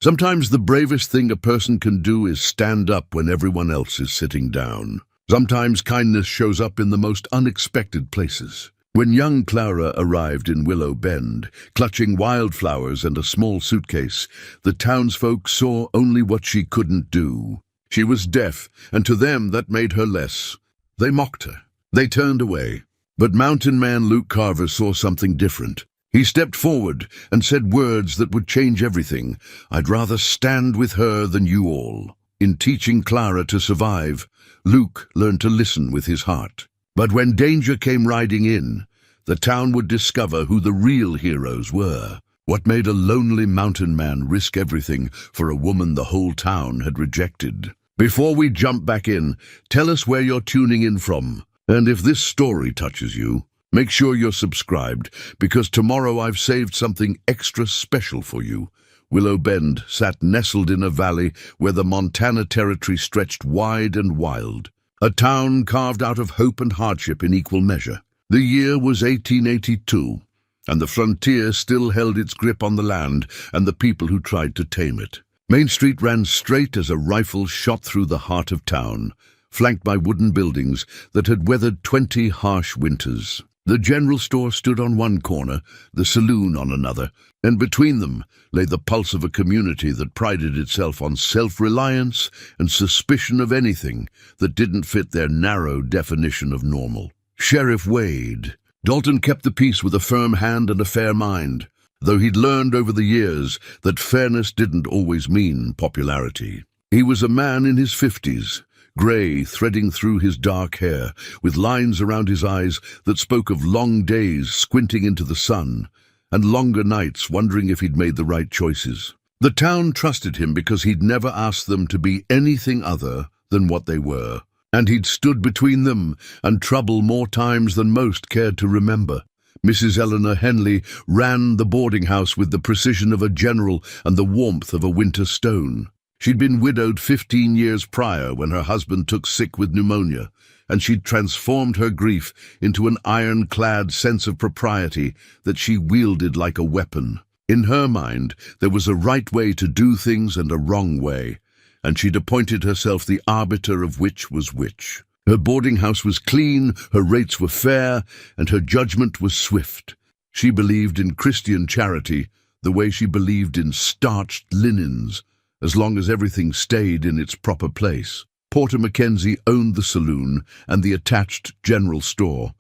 Sometimes the bravest thing a person can do is stand up when everyone else is sitting down. Sometimes kindness shows up in the most unexpected places. When young Clara arrived in Willow Bend, clutching wildflowers and a small suitcase, the townsfolk saw only what she couldn't do. She was deaf, and to them that made her less. They mocked her. They turned away. But Mountain Man Luke Carver saw something different. He stepped forward and said words that would change everything. "I'd rather stand with her than you all." In teaching Clara to survive, Luke learned to listen with his heart. But when danger came riding in, the town would discover who the real heroes were. What made a lonely mountain man risk everything for a woman the whole town had rejected? Before we jump back in, tell us where you're tuning in from. And if this story touches you, make sure you're subscribed, because tomorrow I've saved something extra special for you. Willow Bend sat nestled in a valley where the Montana Territory stretched wide and wild. A town carved out of hope and hardship in equal measure. The year was 1882, and the frontier still held its grip on the land and the people who tried to tame it. Main Street ran straight as a rifle shot through the heart of town, flanked by wooden buildings that had weathered 20 harsh winters. The general store stood on one corner, the saloon on another, and between them lay the pulse of a community that prided itself on self-reliance and suspicion of anything that didn't fit their narrow definition of normal. Sheriff Wade. Dalton kept the peace with a firm hand and a fair mind, though he'd learned over the years that fairness didn't always mean popularity. He was a man in his 50s, grey threading through his dark hair, with lines around his eyes that spoke of long days squinting into the sun, and longer nights wondering if he'd made the right choices. The town trusted him because he'd never asked them to be anything other than what they were, and he'd stood between them and trouble more times than most cared to remember. Mrs. Eleanor Henley ran the boarding house with the precision of a general and the warmth of a winter stone. She'd been widowed 15 years prior when her husband took sick with pneumonia, and she'd transformed her grief into an ironclad sense of propriety that she wielded like a weapon. In her mind, there was a right way to do things and a wrong way, and she'd appointed herself the arbiter of which was which. Her boarding house was clean, her rates were fair, and her judgment was swift. She believed in Christian charity the way she believed in starched linens, as long as everything stayed in its proper place. Porter Mackenzie owned the saloon and the attached general store,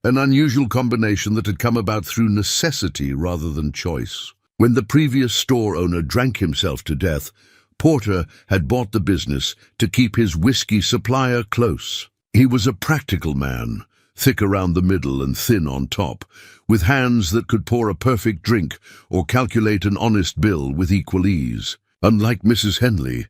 an unusual combination that had come about through necessity rather than choice. When the previous store owner drank himself to death, Porter had bought the business to keep his whiskey supplier close. He was a practical man, thick around the middle and thin on top, with hands that could pour a perfect drink or calculate an honest bill with equal ease. Unlike Mrs. Henley,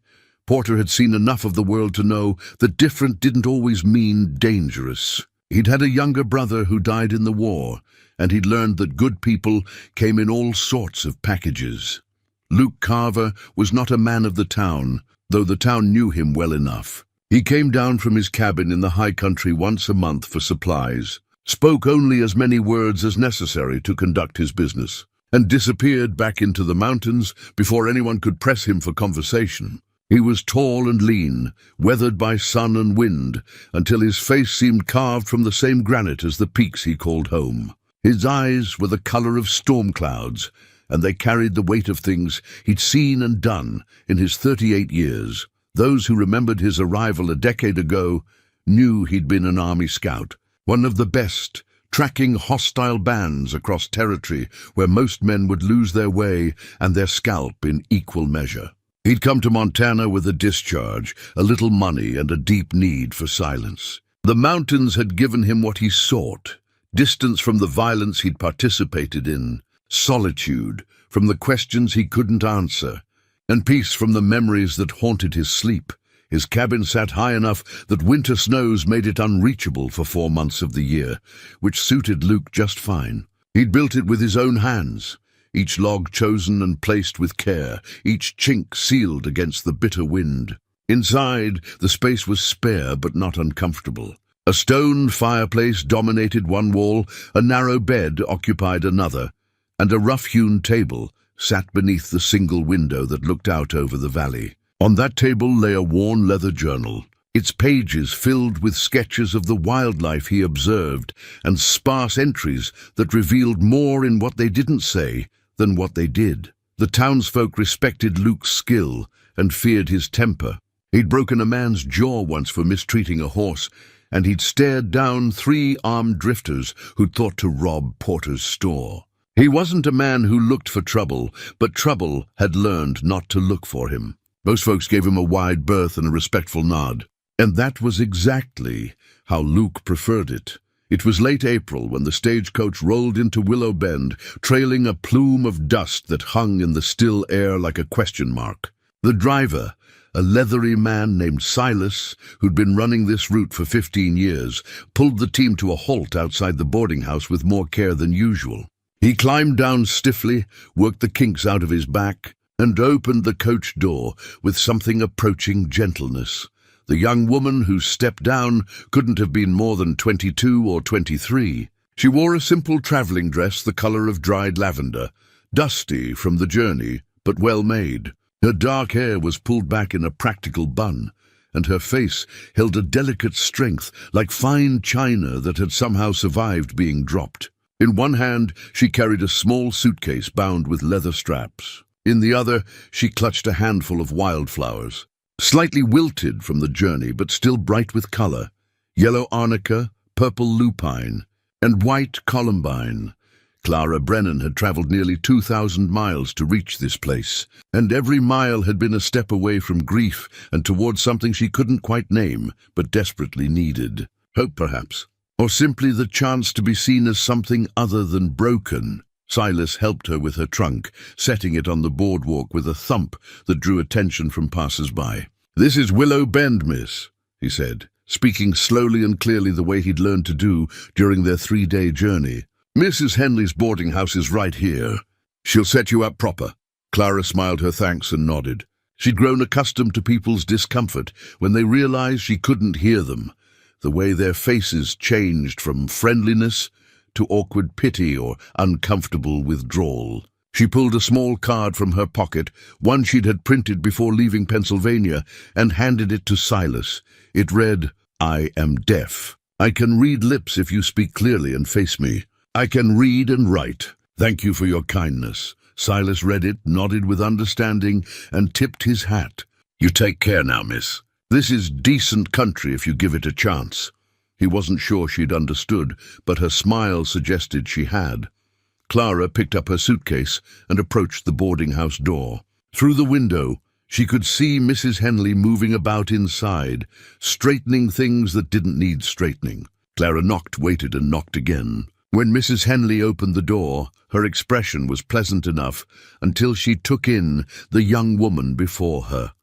Porter had seen enough of the world to know that different didn't always mean dangerous. He'd had a younger brother who died in the war, and he'd learned that good people came in all sorts of packages. Luke Carver was not a man of the town, though the town knew him well enough. He came down from his cabin in the high country once a month for supplies, spoke only as many words as necessary to conduct his business, and disappeared back into the mountains before anyone could press him for conversation. He was tall and lean, weathered by sun and wind, until his face seemed carved from the same granite as the peaks he called home. His eyes were the color of storm clouds, and they carried the weight of things he'd seen and done in his 38 years. Those who remembered his arrival a decade ago knew he'd been an army scout, one of the best, tracking hostile bands across territory where most men would lose their way and their scalp in equal measure. He'd come to Montana with a discharge, a little money, and a deep need for silence. The mountains had given him what he sought: distance from the violence he'd participated in, solitude from the questions he couldn't answer, and peace from the memories that haunted his sleep. His cabin sat high enough that winter snows made it unreachable for 4 months of the year, which suited Luke just fine. He'd built it with his own hands, each log chosen and placed with care, each chink sealed against the bitter wind. Inside, the space was spare but not uncomfortable. A stone fireplace dominated one wall, a narrow bed occupied another, and a rough-hewn table sat beneath the single window that looked out over the valley. On that table lay a worn leather journal, its pages filled with sketches of the wildlife he observed and sparse entries that revealed more in what they didn't say than what they did. The townsfolk respected Luke's skill and feared his temper. He'd broken a man's jaw once for mistreating a horse, and he'd stared down 3 armed drifters who'd thought to rob Porter's store. He wasn't a man who looked for trouble, but trouble had learned not to look for him. Most folks gave him a wide berth and a respectful nod. And that was exactly how Luke preferred it. It was late April when the stagecoach rolled into Willow Bend, trailing a plume of dust that hung in the still air like a question mark. The driver, a leathery man named Silas, who'd been running this route for 15 years, pulled the team to a halt outside the boarding house with more care than usual. He climbed down stiffly, worked the kinks out of his back, and opened the coach door with something approaching gentleness. The young woman who stepped down couldn't have been more than 22 or 23. She wore a simple traveling dress the color of dried lavender, dusty from the journey, but well made. Her dark hair was pulled back in a practical bun, and her face held a delicate strength like fine china that had somehow survived being dropped. In one hand, she carried a small suitcase bound with leather straps. In the other, she clutched a handful of wildflowers, slightly wilted from the journey but still bright with color: yellow arnica, purple lupine, and white columbine. Clara Brennan had traveled nearly 2,000 miles to reach this place, and every mile had been a step away from grief and towards something she couldn't quite name but desperately needed. Hope, perhaps, or simply the chance to be seen as something other than broken. Silas helped her with her trunk, setting it on the boardwalk with a thump that drew attention from passers-by. "This is Willow Bend, miss," he said, speaking slowly and clearly the way he'd learned to do during their 3-day journey. "Mrs. Henley's boarding house is right here. She'll set you up proper." Clara smiled her thanks and nodded. She'd grown accustomed to people's discomfort when they realized she couldn't hear them, the way their faces changed from friendliness to awkward pity or uncomfortable withdrawal. She pulled a small card from her pocket, one she'd had printed before leaving Pennsylvania, and handed it to Silas. It read, "I am deaf. I can read lips if you speak clearly and face me. I can read and write. Thank you for your kindness." Silas read it, nodded with understanding, and tipped his hat. "You take care now, miss. This is decent country if you give it a chance." He wasn't sure she'd understood, but her smile suggested she had. Clara picked up her suitcase and approached the boarding house door. Through the window, she could see Mrs. Henley moving about inside, straightening things that didn't need straightening. Clara knocked, waited, and knocked again. When Mrs. Henley opened the door, her expression was pleasant enough until she took in the young woman before her.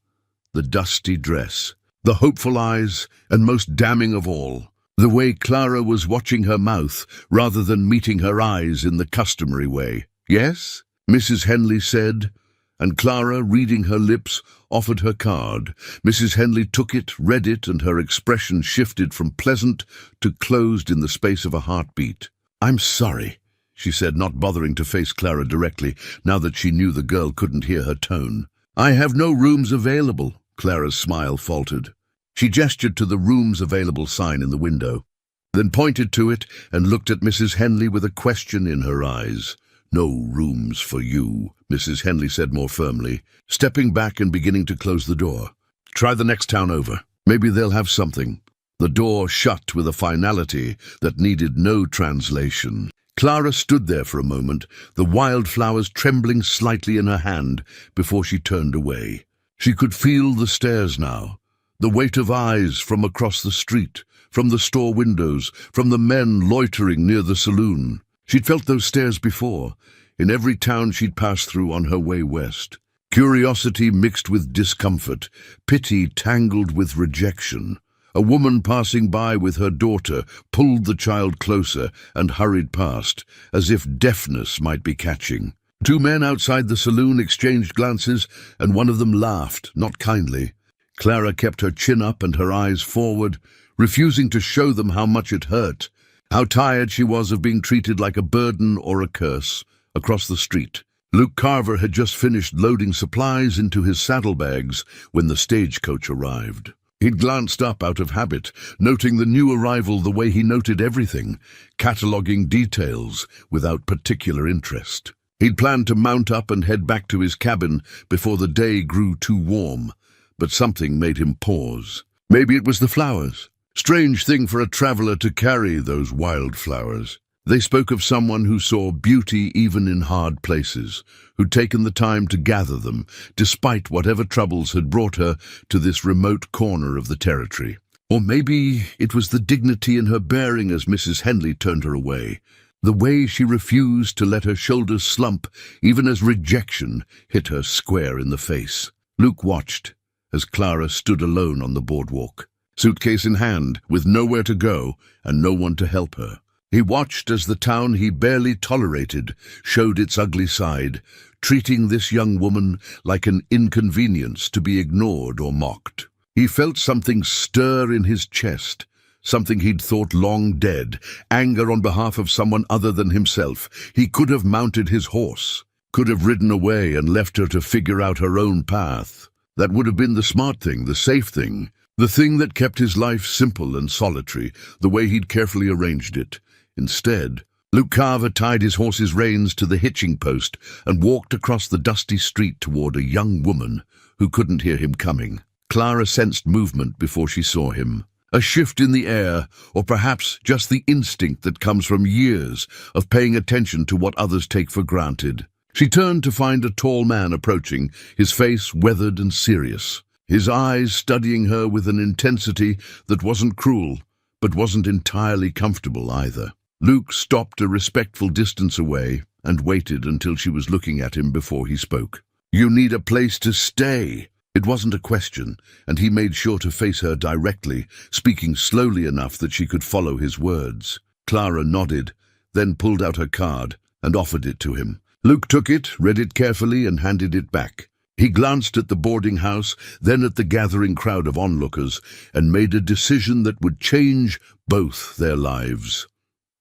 The dusty dress, the hopeful eyes, and most damning of all, the way Clara was watching her mouth rather than meeting her eyes in the customary way. "Yes?" Mrs. Henley said, and Clara, reading her lips, offered her card. Mrs. Henley took it, read it, and her expression shifted from pleasant to closed in the space of a heartbeat. "I'm sorry," she said, not bothering to face Clara directly, now that she knew the girl couldn't hear her tone. "I have no rooms available." Clara's smile faltered. She gestured to the rooms available sign in the window, then pointed to it and looked at Mrs. Henley with a question in her eyes. "No rooms for you," Mrs. Henley said more firmly, stepping back and beginning to close the door. "Try the next town over. Maybe they'll have something." The door shut with a finality that needed no translation. Clara stood there for a moment, the wildflowers trembling slightly in her hand before she turned away. She could feel the stairs now, the weight of eyes from across the street, from the store windows, from the men loitering near the saloon. She'd felt those stares before, in every town she'd passed through on her way west. Curiosity mixed with discomfort, pity tangled with rejection. A woman passing by with her daughter pulled the child closer and hurried past, as if deafness might be catching. 2 men outside the saloon exchanged glances, and one of them laughed, not kindly. Clara kept her chin up and her eyes forward, refusing to show them how much it hurt, how tired she was of being treated like a burden or a curse. Across the street, Luke Carver had just finished loading supplies into his saddlebags when the stagecoach arrived. He'd glanced up out of habit, noting the new arrival the way he noted everything, cataloguing details without particular interest. He'd planned to mount up and head back to his cabin before the day grew too warm, but something made him pause. Maybe it was the flowers. Strange thing for a traveler to carry, those wildflowers. They spoke of someone who saw beauty even in hard places, who'd taken the time to gather them, despite whatever troubles had brought her to this remote corner of the territory. Or maybe it was the dignity in her bearing as Mrs. Henley turned her away, the way she refused to let her shoulders slump, even as rejection hit her square in the face. Luke watched as Clara stood alone on the boardwalk, suitcase in hand, with nowhere to go and no one to help her. He watched as the town he barely tolerated showed its ugly side, treating this young woman like an inconvenience to be ignored or mocked. He felt something stir in his chest, something he'd thought long dead, anger on behalf of someone other than himself. He could have mounted his horse, could have ridden away and left her to figure out her own path. That would have been the smart thing, the safe thing, the thing that kept his life simple and solitary, the way he'd carefully arranged it. Instead, Luke Carver tied his horse's reins to the hitching post and walked across the dusty street toward a young woman who couldn't hear him coming. Clara sensed movement before she saw him. A shift in the air, or perhaps just the instinct that comes from years of paying attention to what others take for granted. She turned to find a tall man approaching, his face weathered and serious, his eyes studying her with an intensity that wasn't cruel, but wasn't entirely comfortable either. Luke stopped a respectful distance away and waited until she was looking at him before he spoke. "You need a place to stay." It wasn't a question, and he made sure to face her directly, speaking slowly enough that she could follow his words. Clara nodded, then pulled out her card and offered it to him. Luke took it, read it carefully, and handed it back. He glanced at the boarding house, then at the gathering crowd of onlookers, and made a decision that would change both their lives.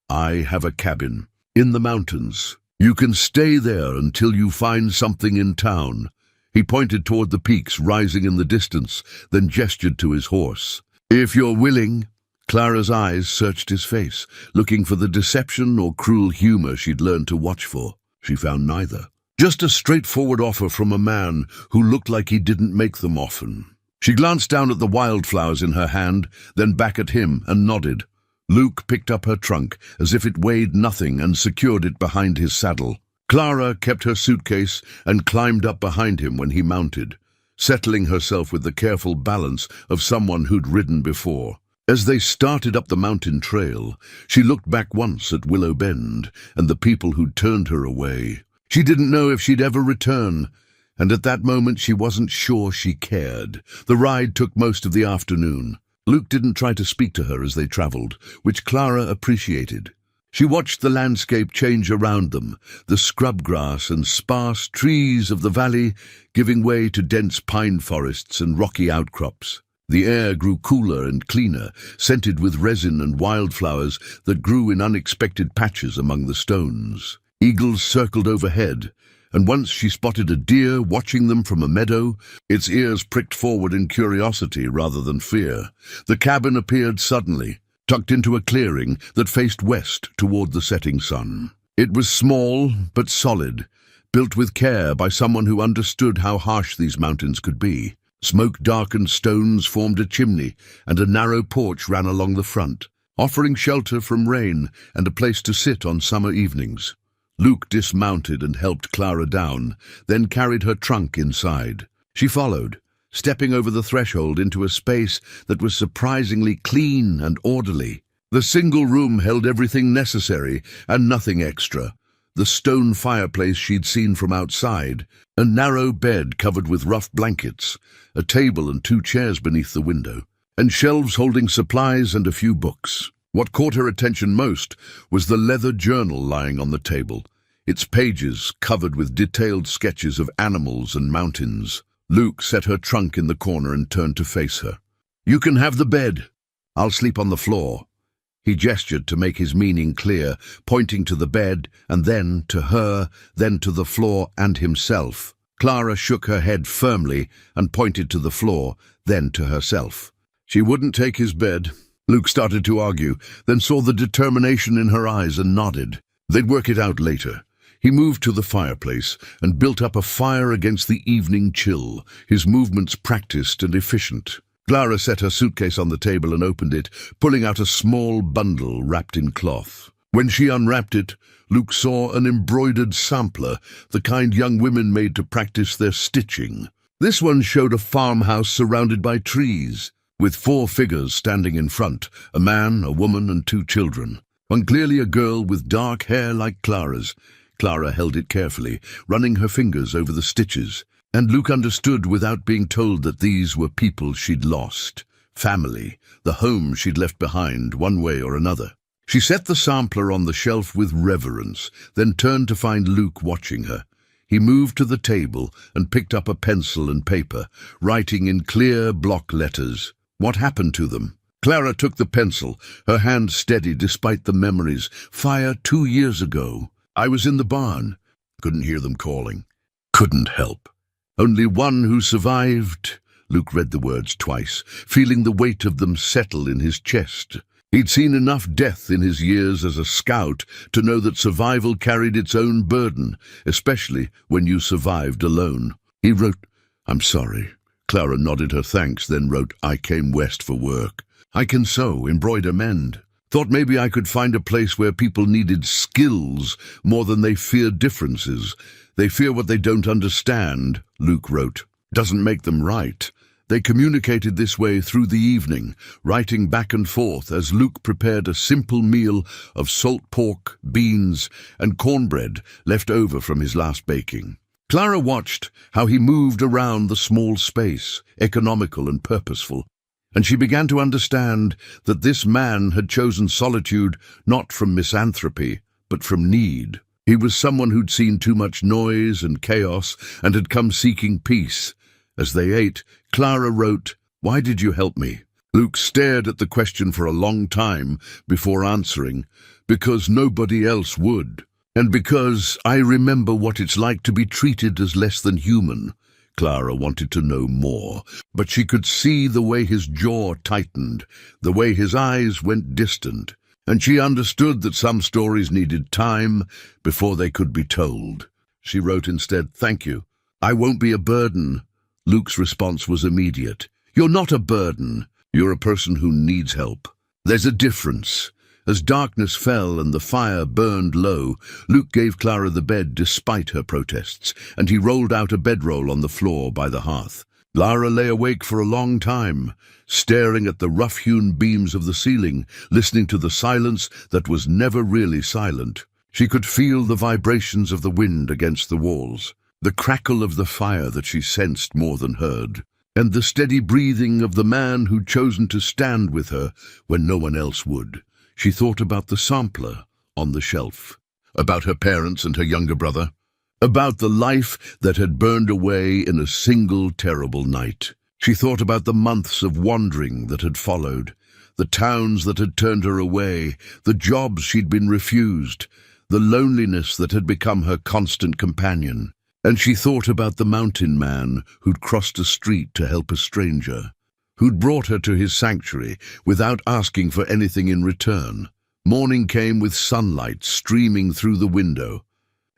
"I have a cabin in the mountains. You can stay there until you find something in town." He pointed toward the peaks rising in the distance, then gestured to his horse. "If you're willing." Clara's eyes searched his face, looking for the deception or cruel humor she'd learned to watch for. She found neither. Just a straightforward offer from a man who looked like he didn't make them often. She glanced down at the wildflowers in her hand, then back at him and nodded. Luke picked up her trunk as if it weighed nothing and secured it behind his saddle. Clara kept her suitcase and climbed up behind him when he mounted, settling herself with the careful balance of someone who'd ridden before. As they started up the mountain trail, she looked back once at Willow Bend and the people who'd turned her away. She didn't know if she'd ever return, and at that moment she wasn't sure she cared. The ride took most of the afternoon. Luke didn't try to speak to her as they traveled, which Clara appreciated. She watched the landscape change around them, the scrub grass and sparse trees of the valley giving way to dense pine forests and rocky outcrops. The air grew cooler and cleaner, scented with resin and wildflowers that grew in unexpected patches among the stones. Eagles circled overhead, and once she spotted a deer watching them from a meadow, its ears pricked forward in curiosity rather than fear. The cabin appeared suddenly, tucked into a clearing that faced west toward the setting sun. It was small but solid, built with care by someone who understood how harsh these mountains could be. Smoke-darkened stones formed a chimney, and a narrow porch ran along the front, offering shelter from rain and a place to sit on summer evenings. Luke dismounted and helped Clara down, then carried her trunk inside. She followed, stepping over the threshold into a space that was surprisingly clean and orderly. The single room held everything necessary and nothing extra. The stone fireplace she'd seen from outside, a narrow bed covered with rough blankets, a table and 2 chairs beneath the window, and shelves holding supplies and a few books. What caught her attention most was the leather journal lying on the table, its pages covered with detailed sketches of animals and mountains. Luke set her trunk in the corner and turned to face her. "You can have the bed. I'll sleep on the floor." He gestured to make his meaning clear, pointing to the bed, and then to her, then to the floor and himself. Clara shook her head firmly and pointed to the floor, then to herself. She wouldn't take his bed. Luke started to argue, then saw the determination in her eyes and nodded. They'd work it out later. He moved to the fireplace and built up a fire against the evening chill, his movements practiced and efficient. Clara set her suitcase on the table and opened it, pulling out a small bundle wrapped in cloth. When she unwrapped it, Luke saw an embroidered sampler, the kind young women made to practice their stitching. This one showed a farmhouse surrounded by trees, with 4 figures standing in front, a man, a woman, and 2 children. One clearly a girl with dark hair like Clara's. Clara held it carefully, running her fingers over the stitches. And Luke understood without being told that these were people she'd lost. Family, the home she'd left behind, one way or another. She set the sampler on the shelf with reverence, then turned to find Luke watching her. He moved to the table and picked up a pencil and paper, writing in clear block letters. What happened to them? Clara took the pencil, her hand steady despite the memories. Fire 2 years ago. I was in the barn. Couldn't hear them calling. Couldn't help. Only one who survived. Luke read the words twice, feeling the weight of them settle in his chest. He'd seen enough death in his years as a scout to know that survival carried its own burden, especially when you survived alone. He wrote, I'm sorry. Clara nodded her thanks, then wrote, I came west for work. I can sew, embroider, mend. Thought maybe I could find a place where people needed skills more than they fear differences. They fear what they don't understand, Luke wrote. Doesn't make them right. They communicated this way through the evening, writing back and forth as Luke prepared a simple meal of salt pork, beans, and cornbread left over from his last baking. Clara watched how he moved around the small space, economical and purposeful, and she began to understand that this man had chosen solitude not from misanthropy, but from need. He was someone who'd seen too much noise and chaos and had come seeking peace. As they ate, Clara wrote, Why did you help me? Luke stared at the question for a long time before answering, Because nobody else would. And because I remember what it's like to be treated as less than human. Clara wanted to know more, but she could see the way his jaw tightened, the way his eyes went distant. And she understood that some stories needed time before they could be told. She wrote instead, Thank you. I won't be a burden. Luke's response was immediate. You're not a burden. You're a person who needs help. There's a difference. As darkness fell and the fire burned low, Luke gave Clara the bed despite her protests, and he rolled out a bedroll on the floor by the hearth. Clara lay awake for a long time, staring at the rough-hewn beams of the ceiling, listening to the silence that was never really silent. She could feel the vibrations of the wind against the walls, the crackle of the fire that she sensed more than heard, and the steady breathing of the man who'd chosen to stand with her when no one else would. She thought about the sampler on the shelf, about her parents and her younger brother, about the life that had burned away in a single terrible night. She thought about the months of wandering that had followed, the towns that had turned her away, the jobs she'd been refused, the loneliness that had become her constant companion. And she thought about the mountain man who'd crossed a street to help a stranger, who'd brought her to his sanctuary without asking for anything in return. Morning came with sunlight streaming through the window,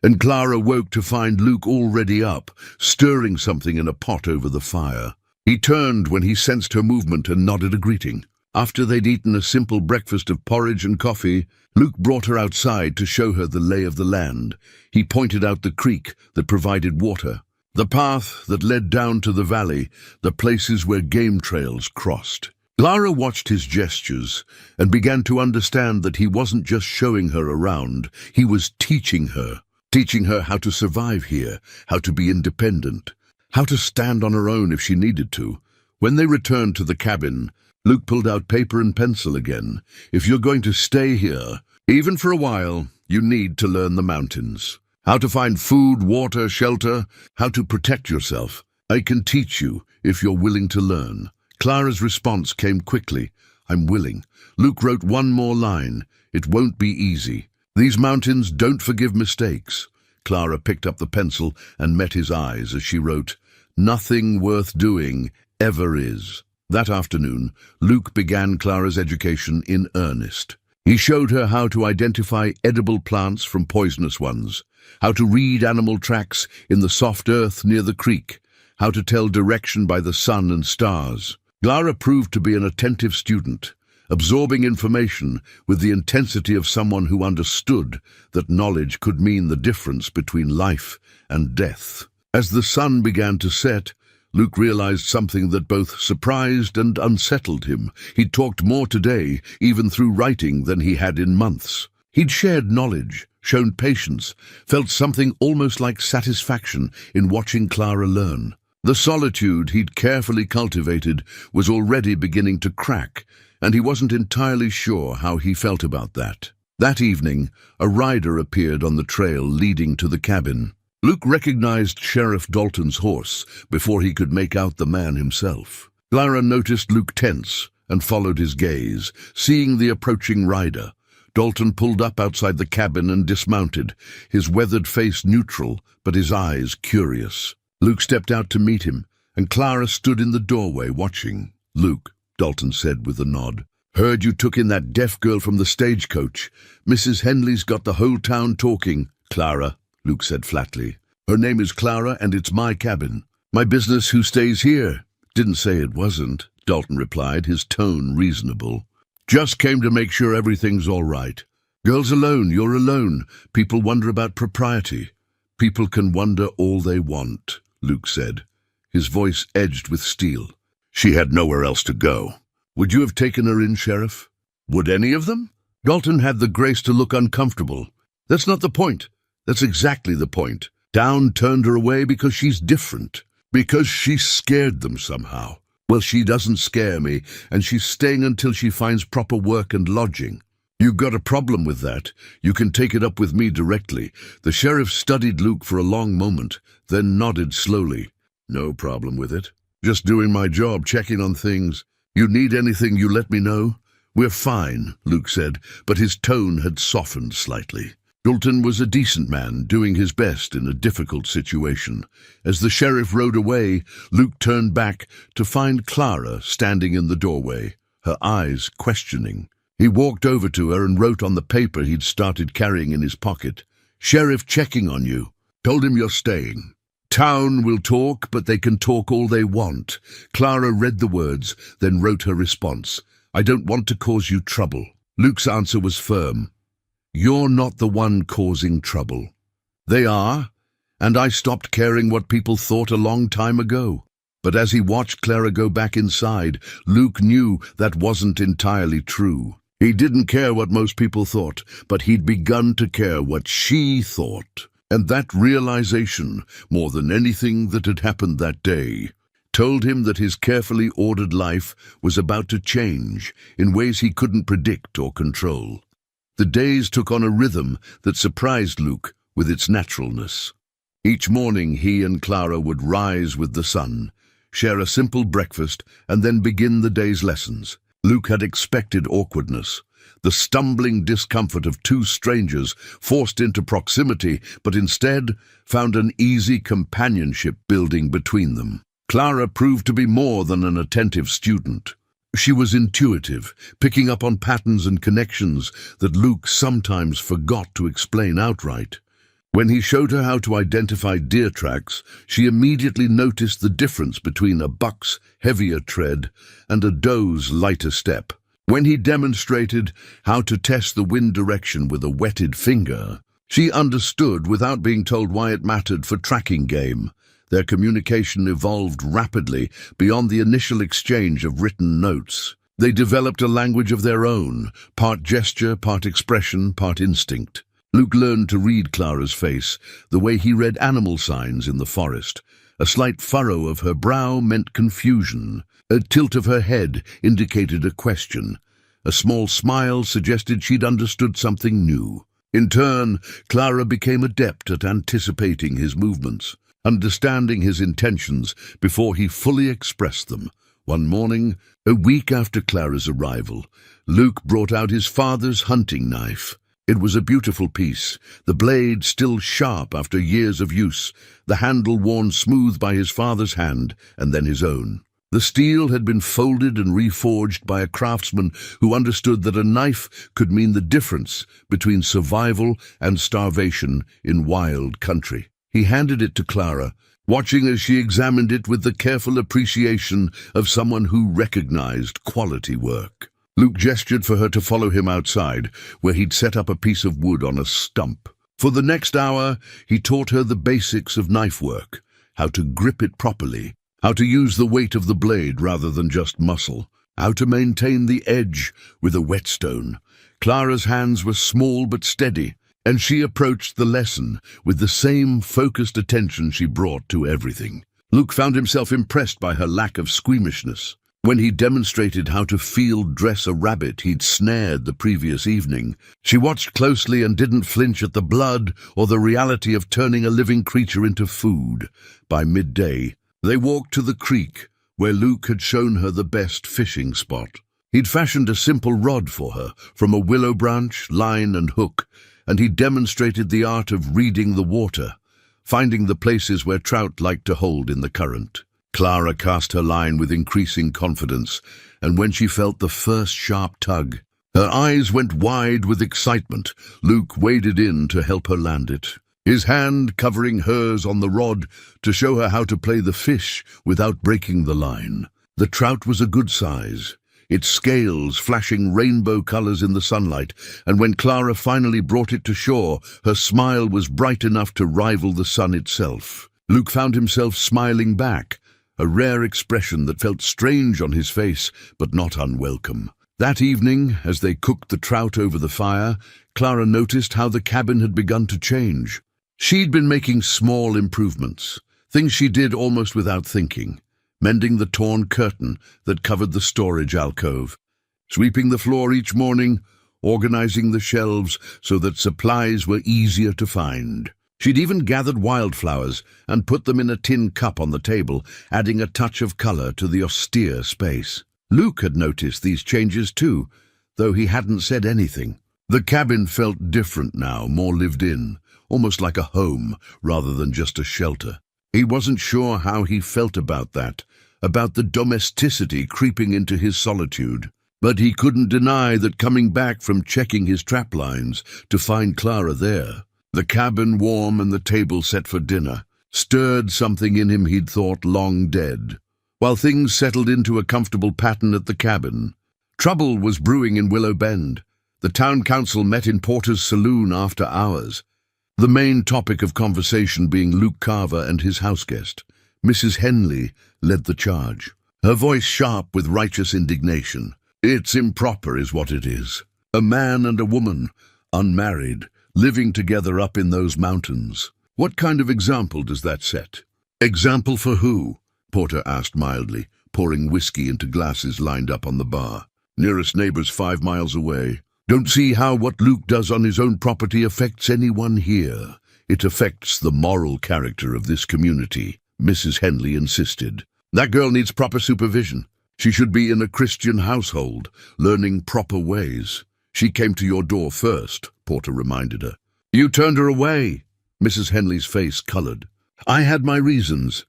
and Clara woke to find Luke already up, stirring something in a pot over the fire. He turned when he sensed her movement and nodded a greeting. After they'd eaten a simple breakfast of porridge and coffee, Luke brought her outside to show her the lay of the land. He pointed out the creek that provided water, the path that led down to the valley, the places where game trails crossed. Clara watched his gestures and began to understand that he wasn't just showing her around, he was teaching her how to survive here, how to be independent, how to stand on her own if she needed to. When they returned to the cabin, Luke pulled out paper and pencil again. If you're going to stay here, even for a while, you need to learn the mountains. How to find food, water, shelter, how to protect yourself. I can teach you if you're willing to learn. Clara's response came quickly. I'm willing." Luke wrote one more line. "It won't be easy. These mountains don't forgive mistakes." Clara picked up the pencil and met his eyes as she wrote, "Nothing worth doing ever is." That afternoon, Luke began Clara's education in earnest. He showed her how to identify edible plants from poisonous ones, how to read animal tracks in the soft earth near the creek, how to tell direction by the sun and stars. Clara proved to be an attentive student, absorbing information with the intensity of someone who understood that knowledge could mean the difference between life and death. As the sun began to set, Luke realized something that both surprised and unsettled him. He'd talked more today, even through writing, than he had in months. He'd shared knowledge, shown patience, felt something almost like satisfaction in watching Clara learn. The solitude he'd carefully cultivated was already beginning to crack, and he wasn't entirely sure how he felt about that. That evening, a rider appeared on the trail leading to the cabin. Luke recognized Sheriff Dalton's horse before he could make out the man himself. Clara noticed Luke tense and followed his gaze, seeing the approaching rider. Dalton pulled up outside the cabin and dismounted, his weathered face neutral, but his eyes curious. Luke stepped out to meet him, and Clara stood in the doorway watching. "Luke," Dalton said with a nod, "heard you took in that deaf girl from the stagecoach. Mrs. Henley's got the whole town talking." "Clara," Luke said flatly. "Her name is Clara, and it's my cabin. My business who stays here." "Didn't say it wasn't," Dalton replied, his tone reasonable. "Just came to make sure everything's all right. Girl's alone, you're alone. People wonder about propriety." "People can wonder all they want," Luke said, his voice edged with steel. "She had nowhere else to go. Would you have taken her in, Sheriff?" "Would any of them?" Dalton had the grace to look uncomfortable. "That's not the point. That's exactly the point. Down turned her away because she's different. Because she scared them somehow. Well, she doesn't scare me, and she's staying until she finds proper work and lodging. You got a problem with that? You can take it up with me directly." The sheriff studied Luke for a long moment, then nodded slowly. "No problem with it. Just doing my job, checking on things. You need anything, you let me know." "We're fine," Luke said, but his tone had softened slightly. Dalton was a decent man, doing his best in a difficult situation. As the sheriff rode away, Luke turned back to find Clara standing in the doorway, her eyes questioning. He walked over to her and wrote on the paper he'd started carrying in his pocket, "Sheriff checking on you. Told him you're staying. Town will talk, but they can talk all they want." Clara read the words, then wrote her response, "I don't want to cause you trouble." Luke's answer was firm. "You're not the one causing trouble. They are, and I stopped caring what people thought a long time ago." But as he watched Clara go back inside, Luke knew that wasn't entirely true. He didn't care what most people thought, but he'd begun to care what she thought. And that realization, more than anything that had happened that day, told him that his carefully ordered life was about to change in ways he couldn't predict or control. The days took on a rhythm that surprised Luke with its naturalness. Each morning he and Clara would rise with the sun, share a simple breakfast, and then begin the day's lessons. Luke had expected awkwardness, the stumbling discomfort of two strangers forced into proximity, but instead found an easy companionship building between them. Clara proved to be more than an attentive student. She was intuitive, picking up on patterns and connections that Luke sometimes forgot to explain outright. When he showed her how to identify deer tracks, she immediately noticed the difference between a buck's heavier tread and a doe's lighter step. When he demonstrated how to test the wind direction with a wetted finger, she understood without being told why it mattered for tracking game. Their communication evolved rapidly beyond the initial exchange of written notes. They developed a language of their own, part gesture, part expression, part instinct. Luke learned to read Clara's face, the way he read animal signs in the forest. A slight furrow of her brow meant confusion. A tilt of her head indicated a question. A small smile suggested she'd understood something new. In turn, Clara became adept at anticipating his movements, understanding his intentions before he fully expressed them. One morning, a week after Clara's arrival, Luke brought out his father's hunting knife. It was a beautiful piece, the blade still sharp after years of use, the handle worn smooth by his father's hand and then his own. The steel had been folded and reforged by a craftsman who understood that a knife could mean the difference between survival and starvation in wild country. He handed it to Clara, watching as she examined it with the careful appreciation of someone who recognized quality work. Luke gestured for her to follow him outside, where he'd set up a piece of wood on a stump. For the next hour, he taught her the basics of knife work, how to grip it properly, how to use the weight of the blade rather than just muscle, how to maintain the edge with a whetstone. Clara's hands were small but steady, and she approached the lesson with the same focused attention she brought to everything. Luke found himself impressed by her lack of squeamishness. When he demonstrated how to field dress a rabbit he'd snared the previous evening, she watched closely and didn't flinch at the blood or the reality of turning a living creature into food. By midday, they walked to the creek, where Luke had shown her the best fishing spot. He'd fashioned a simple rod for her, from a willow branch, line and hook, and he demonstrated the art of reading the water, finding the places where trout liked to hold in the current. Clara cast her line with increasing confidence, and when she felt the first sharp tug, her eyes went wide with excitement. Luke waded in to help her land it, his hand covering hers on the rod to show her how to play the fish without breaking the line. The trout was a good size, its scales flashing rainbow colors in the sunlight, and when Clara finally brought it to shore, her smile was bright enough to rival the sun itself. Luke found himself smiling back, a rare expression that felt strange on his face, but not unwelcome. That evening, as they cooked the trout over the fire, Clara noticed how the cabin had begun to change. She'd been making small improvements, things she did almost without thinking. Mending the torn curtain that covered the storage alcove, sweeping the floor each morning, organizing the shelves so that supplies were easier to find. She'd even gathered wildflowers and put them in a tin cup on the table, adding a touch of color to the austere space. Luke had noticed these changes too, though he hadn't said anything. The cabin felt different now, more lived in, almost like a home rather than just a shelter. He wasn't sure how he felt about that, about the domesticity creeping into his solitude. But he couldn't deny that coming back from checking his trap lines to find Clara there, the cabin warm and the table set for dinner, stirred something in him he'd thought long dead. While things settled into a comfortable pattern at the cabin, trouble was brewing in Willow Bend. The town council met in Porter's saloon after hours, the main topic of conversation being Luke Carver and his houseguest. Mrs. Henley led the charge, her voice sharp with righteous indignation. It's improper is what it is. A man and a woman, unmarried, living together up in those mountains. What kind of example does that set? Example for who? Porter asked mildly, pouring whiskey into glasses lined up on the bar. Nearest neighbor's 5 miles away. Don't see how what Luke does on his own property affects anyone here. It affects the moral character of this community, Mrs. Henley insisted. That girl needs proper supervision. She should be in a Christian household, learning proper ways. She came to your door first, Porter reminded her. You turned her away. Mrs. Henley's face colored. I had my reasons.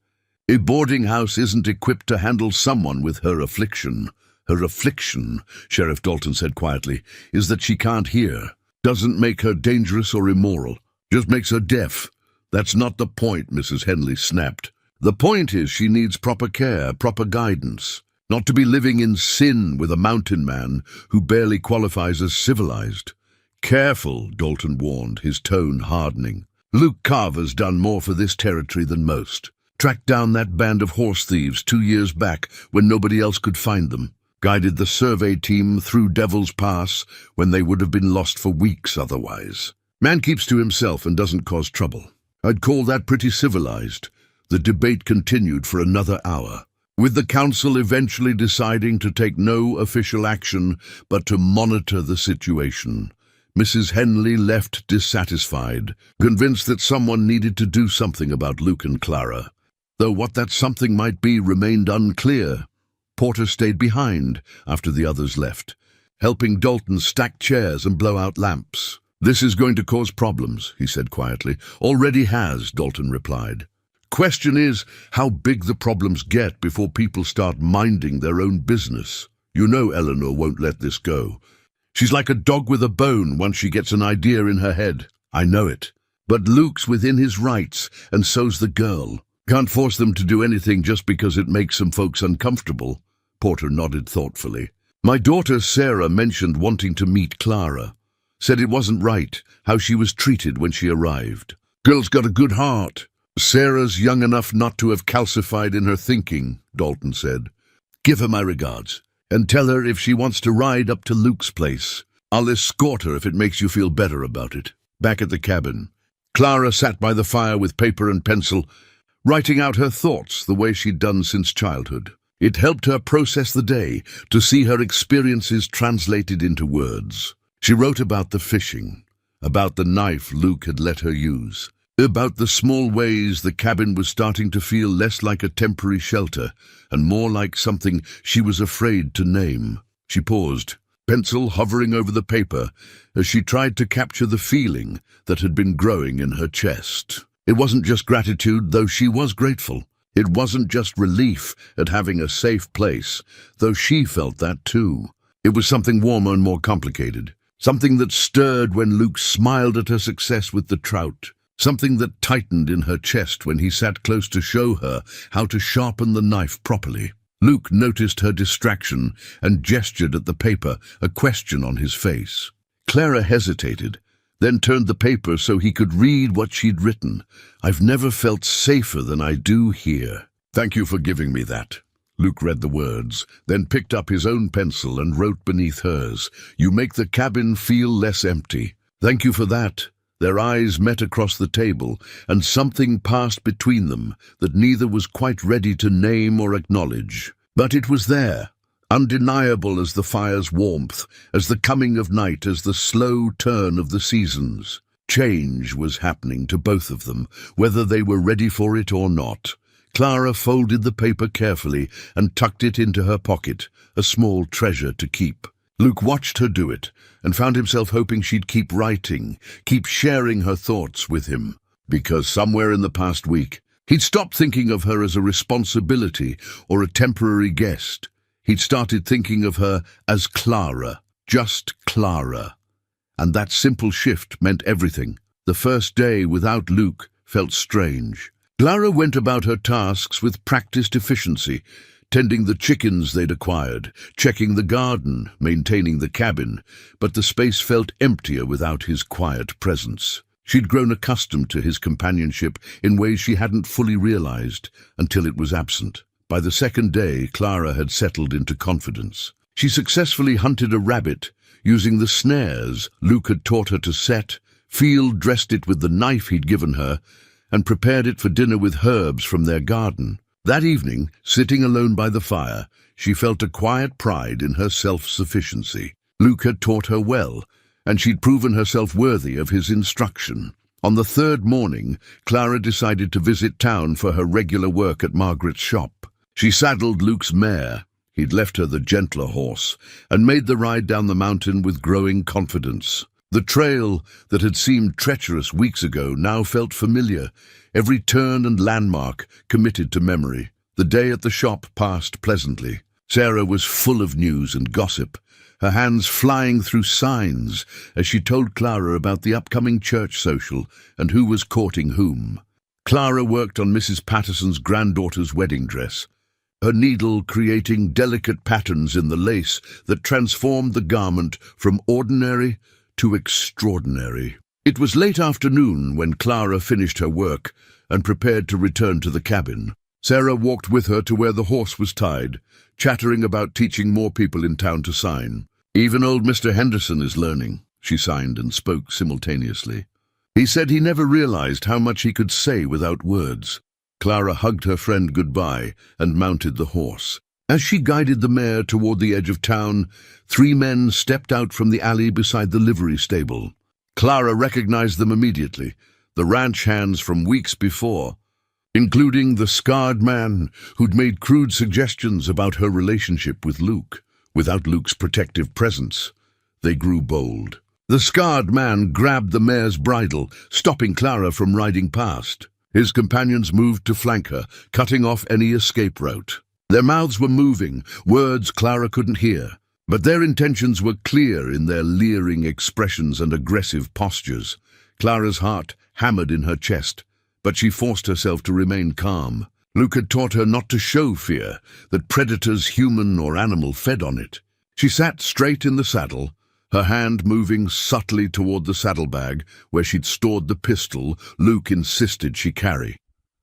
A boarding house isn't equipped to handle someone with her affliction. Her affliction, Sheriff Dalton said quietly, is that she can't hear. Doesn't make her dangerous or immoral. Just makes her deaf. That's not the point, Mrs. Henley snapped. The point is she needs proper care, proper guidance. Not to be living in sin with a mountain man who barely qualifies as civilized. Careful, Dalton warned, his tone hardening. Luke Carver's done more for this territory than most. Tracked down that band of horse thieves 2 years back when nobody else could find them. Guided the survey team through Devil's Pass when they would have been lost for weeks otherwise. Man keeps to himself and doesn't cause trouble. I'd call that pretty civilized. The debate continued for another hour, with the council eventually deciding to take no official action but to monitor the situation. Mrs. Henley left dissatisfied, convinced that someone needed to do something about Luke and Clara, though what that something might be remained unclear. Porter stayed behind after the others left, helping Dalton stack chairs and blow out lamps. "This is going to cause problems," he said quietly. "Already has," Dalton replied. "Question is how big the problems get before people start minding their own business. You know Eleanor won't let this go. She's like a dog with a bone once she gets an idea in her head." "I know it. But Luke's within his rights, and so's the girl. Can't force them to do anything just because it makes some folks uncomfortable." Porter nodded thoughtfully. "My daughter Sarah mentioned wanting to meet Clara. Said it wasn't right, how she was treated when she arrived. Girl's got a good heart. Sarah's young enough not to have calcified in her thinking," Dalton said. "Give her my regards, and tell her if she wants to ride up to Luke's place. I'll escort her if it makes you feel better about it." Back at the cabin, Clara sat by the fire with paper and pencil, writing out her thoughts the way she'd done since childhood. It helped her process the day, to see her experiences translated into words. She wrote about the fishing, about the knife Luke had let her use, about the small ways the cabin was starting to feel less like a temporary shelter and more like something she was afraid to name. She paused, pencil hovering over the paper, as she tried to capture the feeling that had been growing in her chest. It wasn't just gratitude, though she was grateful. It wasn't just relief at having a safe place, though she felt that too. It was something warmer and more complicated. Something that stirred when Luke smiled at her success with the trout. Something that tightened in her chest when he sat close to show her how to sharpen the knife properly. Luke noticed her distraction and gestured at the paper, a question on his face. Clara hesitated, then turned the paper so he could read what she'd written. "I've never felt safer than I do here." "Thank you for giving me that." Luke read the words, then picked up his own pencil and wrote beneath hers, "You make the cabin feel less empty." "Thank you for that." Their eyes met across the table, and something passed between them that neither was quite ready to name or acknowledge. But it was there, undeniable as the fire's warmth, as the coming of night, as the slow turn of the seasons. Change was happening to both of them, whether they were ready for it or not. Clara folded the paper carefully and tucked it into her pocket, a small treasure to keep. Luke watched her do it and found himself hoping she'd keep writing, keep sharing her thoughts with him. Because somewhere in the past week, he'd stopped thinking of her as a responsibility or a temporary guest. He'd started thinking of her as Clara, just Clara. And that simple shift meant everything. The first day without Luke felt strange. Clara went about her tasks with practiced efficiency, tending the chickens they'd acquired, checking the garden, maintaining the cabin, but the space felt emptier without his quiet presence. She'd grown accustomed to his companionship in ways she hadn't fully realized until it was absent. By the second day, Clara had settled into confidence. She successfully hunted a rabbit, using the snares Luke had taught her to set, Field dressed it with the knife he'd given her, and prepared it for dinner with herbs from their garden. That evening, sitting alone by the fire, she felt a quiet pride in her self-sufficiency. Luke had taught her well, and she'd proven herself worthy of his instruction. On the third morning, Clara decided to visit town for her regular work at Margaret's shop. She saddled Luke's mare, he'd left her the gentler horse, and made the ride down the mountain with growing confidence. The trail that had seemed treacherous weeks ago now felt familiar, every turn and landmark committed to memory. The day at the shop passed pleasantly. Sarah was full of news and gossip, her hands flying through signs as she told Clara about the upcoming church social and who was courting whom. Clara worked on Mrs. Patterson's granddaughter's wedding dress, her needle creating delicate patterns in the lace that transformed the garment from ordinary to extraordinary. It was late afternoon when Clara finished her work and prepared to return to the cabin. Sarah walked with her to where the horse was tied, chattering about teaching more people in town to sign. "Even old Mr. Henderson is learning," she signed and spoke simultaneously. "He said he never realized how much he could say without words." Clara hugged her friend goodbye and mounted the horse. As she guided the mare toward the edge of town, 3 men stepped out from the alley beside the livery stable. Clara recognized them immediately, the ranch hands from weeks before. including the scarred man who'd made crude suggestions about her relationship with Luke. Without Luke's protective presence, they grew bold. The scarred man grabbed the mare's bridle, stopping Clara from riding past. His companions moved to flank her, cutting off any escape route. Their mouths were moving, words Clara couldn't hear, but their intentions were clear in their leering expressions and aggressive postures. Clara's heart hammered in her chest, but she forced herself to remain calm. Luke had taught her not to show fear, that predators, human or animal, fed on it. She sat straight in the saddle, her hand moving subtly toward the saddlebag where she'd stored the pistol Luke insisted she carry.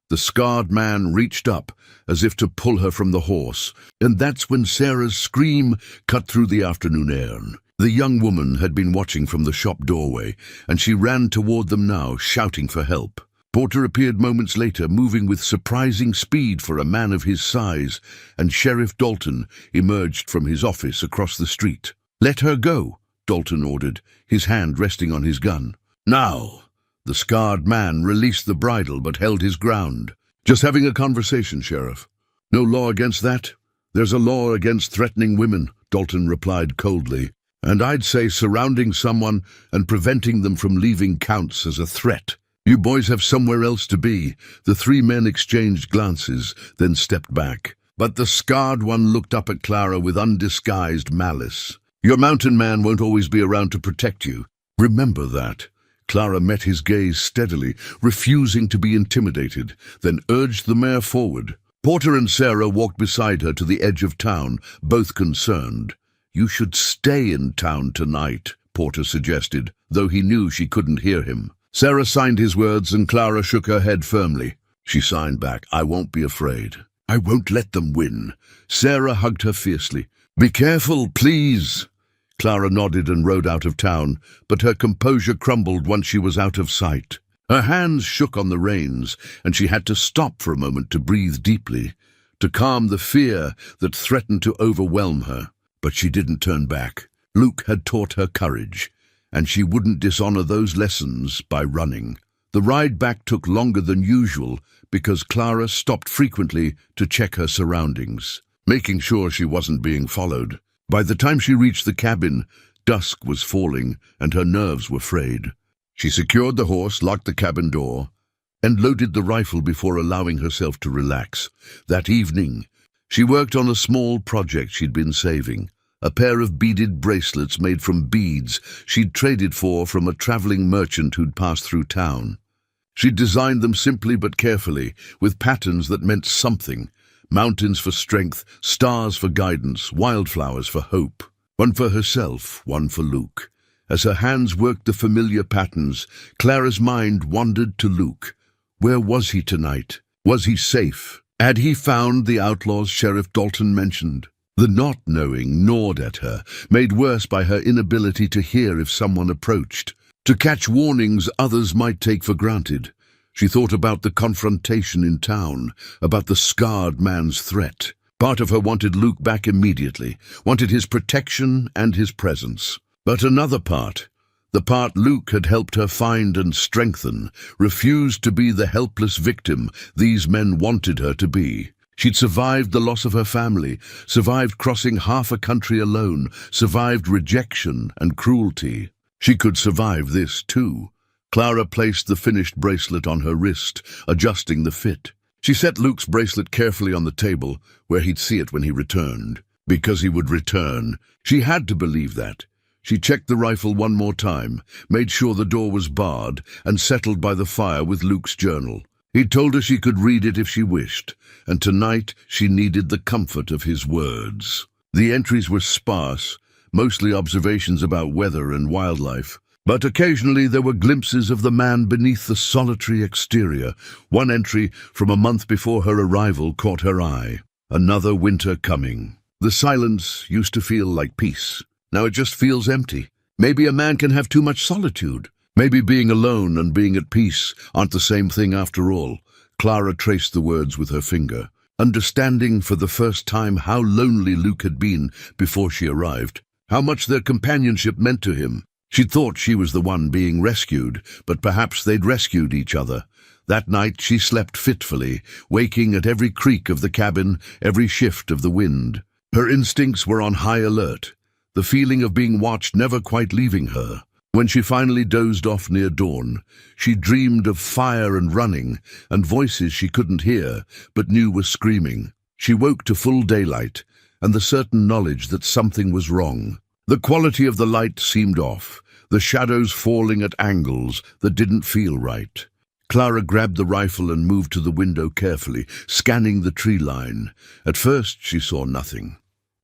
The scarred man reached up, as if to pull her from the horse, and that's when Sarah's scream cut through the afternoon air. The young woman had been watching from the shop doorway, and she ran toward them now, shouting for help. Porter appeared moments later, moving with surprising speed for a man of his size, and Sheriff Dalton emerged from his office across the street. "Let her go," Dalton ordered, his hand resting on his gun. "Now!" The scarred man released the bridle but held his ground. "Just having a conversation, Sheriff." "No law against that?" "There's a law against threatening women," Dalton replied coldly. "And I'd say surrounding someone and preventing them from leaving counts as a threat. You boys have somewhere else to be." The three men exchanged glances, then stepped back. But the scarred one looked up at Clara with undisguised malice. "Your mountain man won't always be around to protect you. Remember that." Clara met his gaze steadily, refusing to be intimidated, then urged the mare forward. Porter and Sarah walked beside her to the edge of town, both concerned. "You should stay in town tonight," Porter suggested, though he knew she couldn't hear him. Sarah signed his words, and Clara shook her head firmly. She signed back, "I won't be afraid. I won't let them win." Sarah hugged her fiercely. "Be careful, please." Clara nodded and rode out of town, but her composure crumbled once she was out of sight. Her hands shook on the reins, and she had to stop for a moment to breathe deeply, to calm the fear that threatened to overwhelm her. But she didn't turn back. Luke had taught her courage, and she wouldn't dishonor those lessons by running. The ride back took longer than usual because Clara stopped frequently to check her surroundings, making sure she wasn't being followed. By the time she reached the cabin, dusk was falling and her nerves were frayed. She secured the horse, locked the cabin door, and loaded the rifle before allowing herself to relax. That evening, she worked on a small project she'd been saving, a pair of beaded bracelets made from beads she'd traded for from a traveling merchant who'd passed through town. She'd designed them simply but carefully, with patterns that meant something. Mountains for strength, stars for guidance, wildflowers for hope. One for herself, one for Luke. As her hands worked the familiar patterns, Clara's mind wandered to Luke. Where was he tonight? Was he safe? Had he found the outlaws Sheriff Dalton mentioned? The not knowing gnawed at her, made worse by her inability to hear if someone approached, to catch warnings others might take for granted. She thought about the confrontation in town, about the scarred man's threat. Part of her wanted Luke back immediately, wanted his protection and his presence. But another part, the part Luke had helped her find and strengthen, refused to be the helpless victim these men wanted her to be. She'd survived the loss of her family, survived crossing half a country alone, survived rejection and cruelty. She could survive this too. Clara placed the finished bracelet on her wrist, adjusting the fit. She set Luke's bracelet carefully on the table, where he'd see it when he returned. Because he would return. She had to believe that. She checked the rifle one more time, made sure the door was barred, and settled by the fire with Luke's journal. He'd told her she could read it if she wished, and tonight she needed the comfort of his words. The entries were sparse, mostly observations about weather and wildlife. But occasionally there were glimpses of the man beneath the solitary exterior. One entry from a month before her arrival caught her eye. Another winter coming. The silence used to feel like peace. Now it just feels empty. Maybe a man can have too much solitude. Maybe being alone and being at peace aren't the same thing after all. Clara traced the words with her finger, understanding for the first time how lonely Luke had been before she arrived, how much their companionship meant to him. She'd thought she was the one being rescued, but perhaps they'd rescued each other. That night she slept fitfully, waking at every creak of the cabin, every shift of the wind. Her instincts were on high alert, the feeling of being watched never quite leaving her. When she finally dozed off near dawn, she dreamed of fire and running, and voices she couldn't hear, but knew were screaming. She woke to full daylight, and the certain knowledge that something was wrong. The quality of the light seemed off, the shadows falling at angles that didn't feel right. Clara grabbed the rifle and moved to the window carefully, scanning the tree line. At first she saw nothing.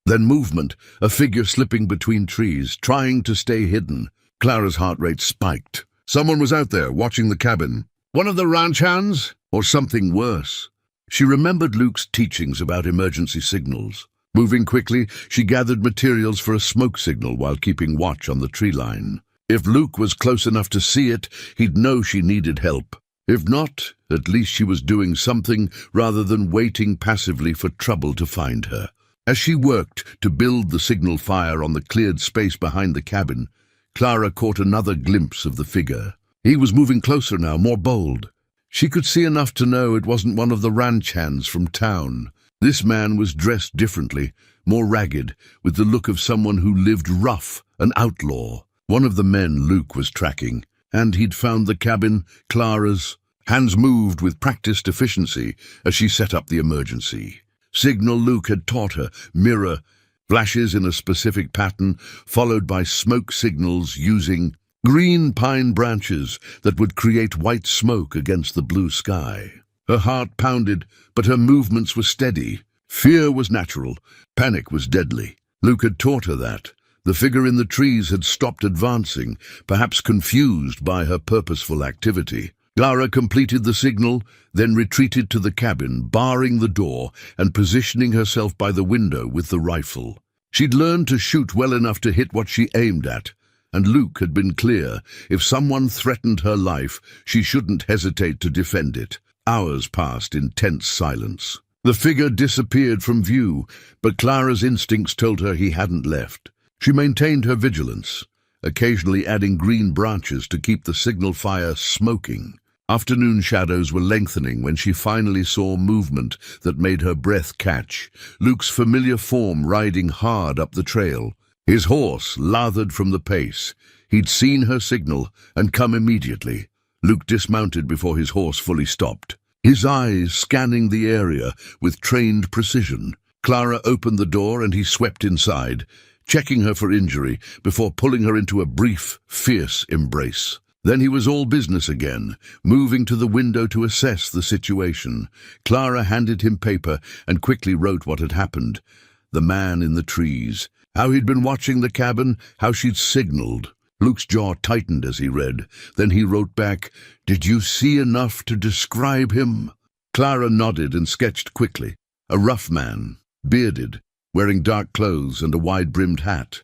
Then movement, a figure slipping between trees, trying to stay hidden. Clara's heart rate spiked. Someone was out there, watching the cabin. One of the ranch hands? Or something worse? She remembered Luke's teachings about emergency signals. Moving quickly, she gathered materials for a smoke signal while keeping watch on the tree line. If Luke was close enough to see it, he'd know she needed help. If not, at least she was doing something rather than waiting passively for trouble to find her. As she worked to build the signal fire on the cleared space behind the cabin, Clara caught another glimpse of the figure. He was moving closer now, more bold. She could see enough to know it wasn't one of the ranch hands from town. This man was dressed differently, more ragged, with the look of someone who lived rough, an outlaw. One of the men Luke was tracking, and he'd found the cabin, Clara's. Hands moved with practiced efficiency as she set up the emergency. Signal Luke had taught her, mirror, flashes in a specific pattern, followed by smoke signals using green pine branches that would create white smoke against the blue sky. Her heart pounded, but her movements were steady. Fear was natural, panic was deadly. Luke had taught her that. The figure in the trees had stopped advancing, perhaps confused by her purposeful activity. Clara completed the signal, then retreated to the cabin, barring the door and positioning herself by the window with the rifle. She'd learned to shoot well enough to hit what she aimed at, and Luke had been clear, if someone threatened her life, she shouldn't hesitate to defend it. Hours passed in tense silence. The figure disappeared from view, but Clara's instincts told her he hadn't left. She maintained her vigilance, occasionally adding green branches to keep the signal fire smoking. Afternoon shadows were lengthening when she finally saw movement that made her breath catch. Luke's familiar form riding hard up the trail. His horse lathered from the pace. He'd seen her signal and come immediately. Luke dismounted before his horse fully stopped, his eyes scanning the area with trained precision. Clara opened the door and he swept inside, checking her for injury before pulling her into a brief, fierce embrace. Then he was all business again, moving to the window to assess the situation. Clara handed him paper and quickly wrote what had happened. The man in the trees, how he'd been watching the cabin, how she'd signaled. Luke's jaw tightened as he read. Then he wrote back, "Did you see enough to describe him?" Clara nodded and sketched quickly. A rough man, bearded, wearing dark clothes and a wide-brimmed hat.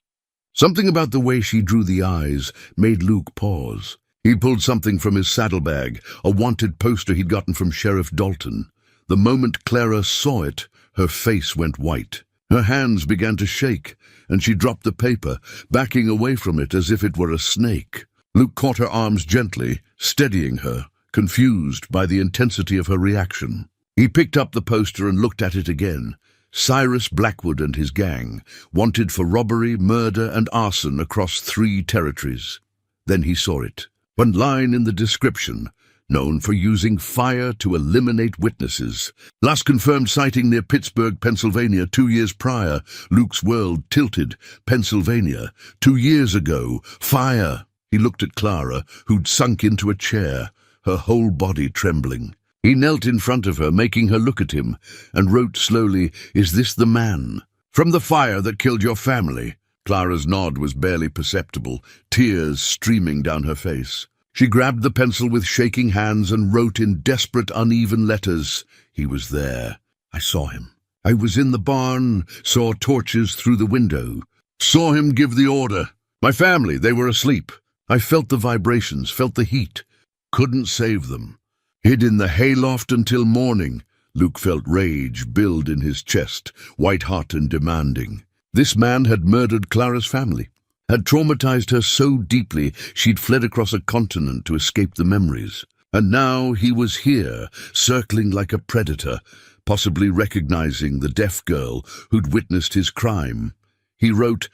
Something about the way she drew the eyes made Luke pause. He pulled something from his saddlebag, a wanted poster he'd gotten from Sheriff Dalton. The moment Clara saw it, her face went white. Her hands began to shake, and she dropped the paper, backing away from it as if it were a snake. Luke caught her arms gently, steadying her, confused by the intensity of her reaction. He picked up the poster and looked at it again. Cyrus Blackwood and his gang, wanted for robbery, murder, and arson across 3 territories. Then he saw it. One line in the description, known for using fire to eliminate witnesses. Last confirmed sighting near Pittsburgh, Pennsylvania 2 years prior. Luke's world tilted. Pennsylvania. 2 years ago. Fire. He looked at Clara, who'd sunk into a chair, her whole body trembling. He knelt in front of her, making her look at him, and wrote slowly, "Is this the man? From the fire that killed your family?" Clara's nod was barely perceptible, tears streaming down her face. She grabbed the pencil with shaking hands and wrote in desperate, uneven letters, "He was there. I saw him. I was in the barn, saw torches through the window. Saw him give the order. My family, they were asleep. I felt the vibrations, felt the heat. Couldn't save them. Hid in the hayloft until morning." Luke felt rage build in his chest, white-hot and demanding. This man had murdered Clara's family, had traumatized her so deeply she'd fled across a continent to escape the memories. And now he was here, circling like a predator, possibly recognizing the deaf girl who'd witnessed his crime. He wrote,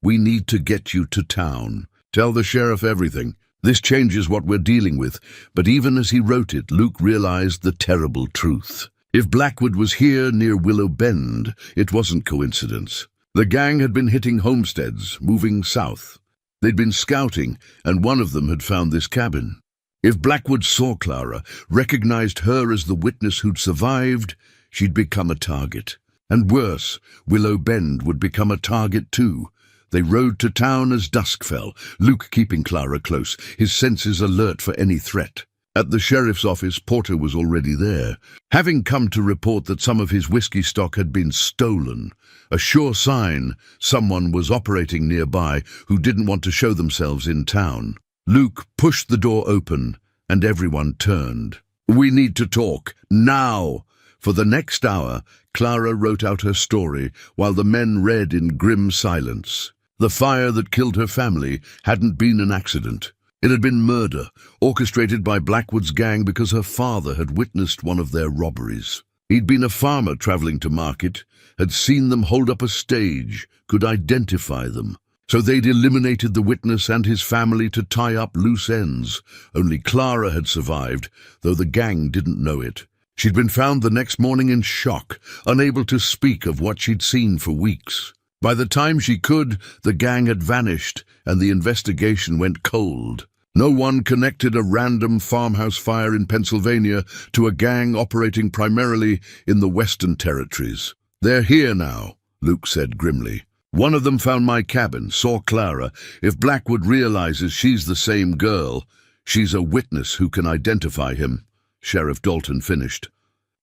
"We need to get you to town. Tell the sheriff everything. This changes what we're dealing with." But even as he wrote it, Luke realized the terrible truth. If Blackwood was here near Willow Bend, it wasn't coincidence. The gang had been hitting homesteads, moving south. They'd been scouting, and one of them had found this cabin. If Blackwood saw Clara, recognized her as the witness who'd survived, she'd become a target. And worse, Willow Bend would become a target too. They rode to town as dusk fell, Luke keeping Clara close, his senses alert for any threat. At the sheriff's office, Porter was already there, having come to report that some of his whiskey stock had been stolen, a sure sign someone was operating nearby who didn't want to show themselves in town. Luke pushed the door open, and everyone turned. "We need to talk, now!" For the next hour, Clara wrote out her story, while the men read in grim silence. The fire that killed her family hadn't been an accident. It had been murder, orchestrated by Blackwood's gang because her father had witnessed one of their robberies. He'd been a farmer traveling to market, had seen them hold up a stage, could identify them. So they'd eliminated the witness and his family to tie up loose ends. Only Clara had survived, though the gang didn't know it. She'd been found the next morning in shock, unable to speak of what she'd seen for weeks. By the time she could, the gang had vanished, and the investigation went cold. No one connected a random farmhouse fire in Pennsylvania to a gang operating primarily in the Western Territories. "They're here now," Luke said grimly. "One of them found my cabin, saw Clara. If Blackwood realizes she's the same girl, she's a witness who can identify him." Sheriff Dalton finished.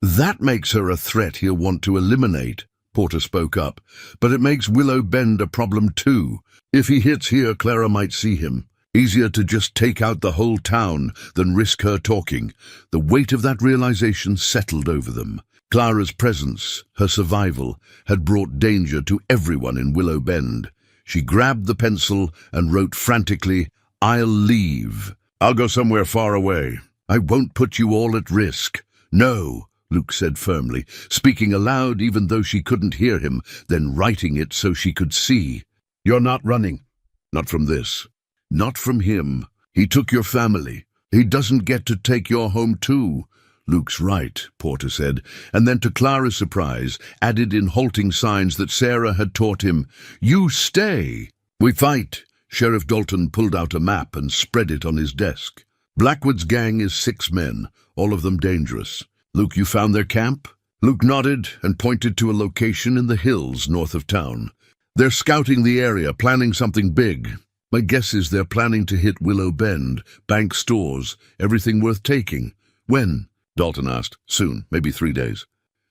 "That makes her a threat he'll want to eliminate," Porter spoke up. "But it makes Willow Bend a problem too. If he hits here, Clara might see him. Easier to just take out the whole town than risk her talking." The weight of that realization settled over them. Clara's presence, her survival, had brought danger to everyone in Willow Bend. She grabbed the pencil and wrote frantically, "I'll leave. I'll go somewhere far away. I won't put you all at risk." "No," Luke said firmly, speaking aloud even though she couldn't hear him, then writing it so she could see. "You're not running. Not from this. Not from him. He took your family. He doesn't get to take your home too." "Luke's right," Porter said, and then to Clara's surprise, added in halting signs that Sarah had taught him, "You stay. We fight." Sheriff Dalton pulled out a map and spread it on his desk. "Blackwood's gang is 6 men, all of them dangerous. Luke, you found their camp?" Luke nodded and pointed to a location in the hills north of town. "They're scouting the area, planning something big. My guess is they're planning to hit Willow Bend, bank stores, everything worth taking." "When?" Dalton asked. "Soon, maybe 3 days.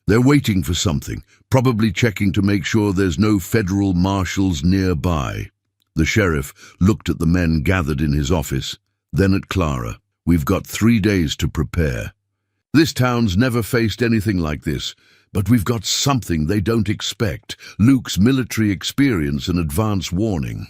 They're waiting for something, probably checking to make sure there's no federal marshals nearby." The sheriff looked at the men gathered in his office, then at Clara. "We've got 3 days to prepare. This town's never faced anything like this, but we've got something they don't expect, Luke's military experience and advance warning.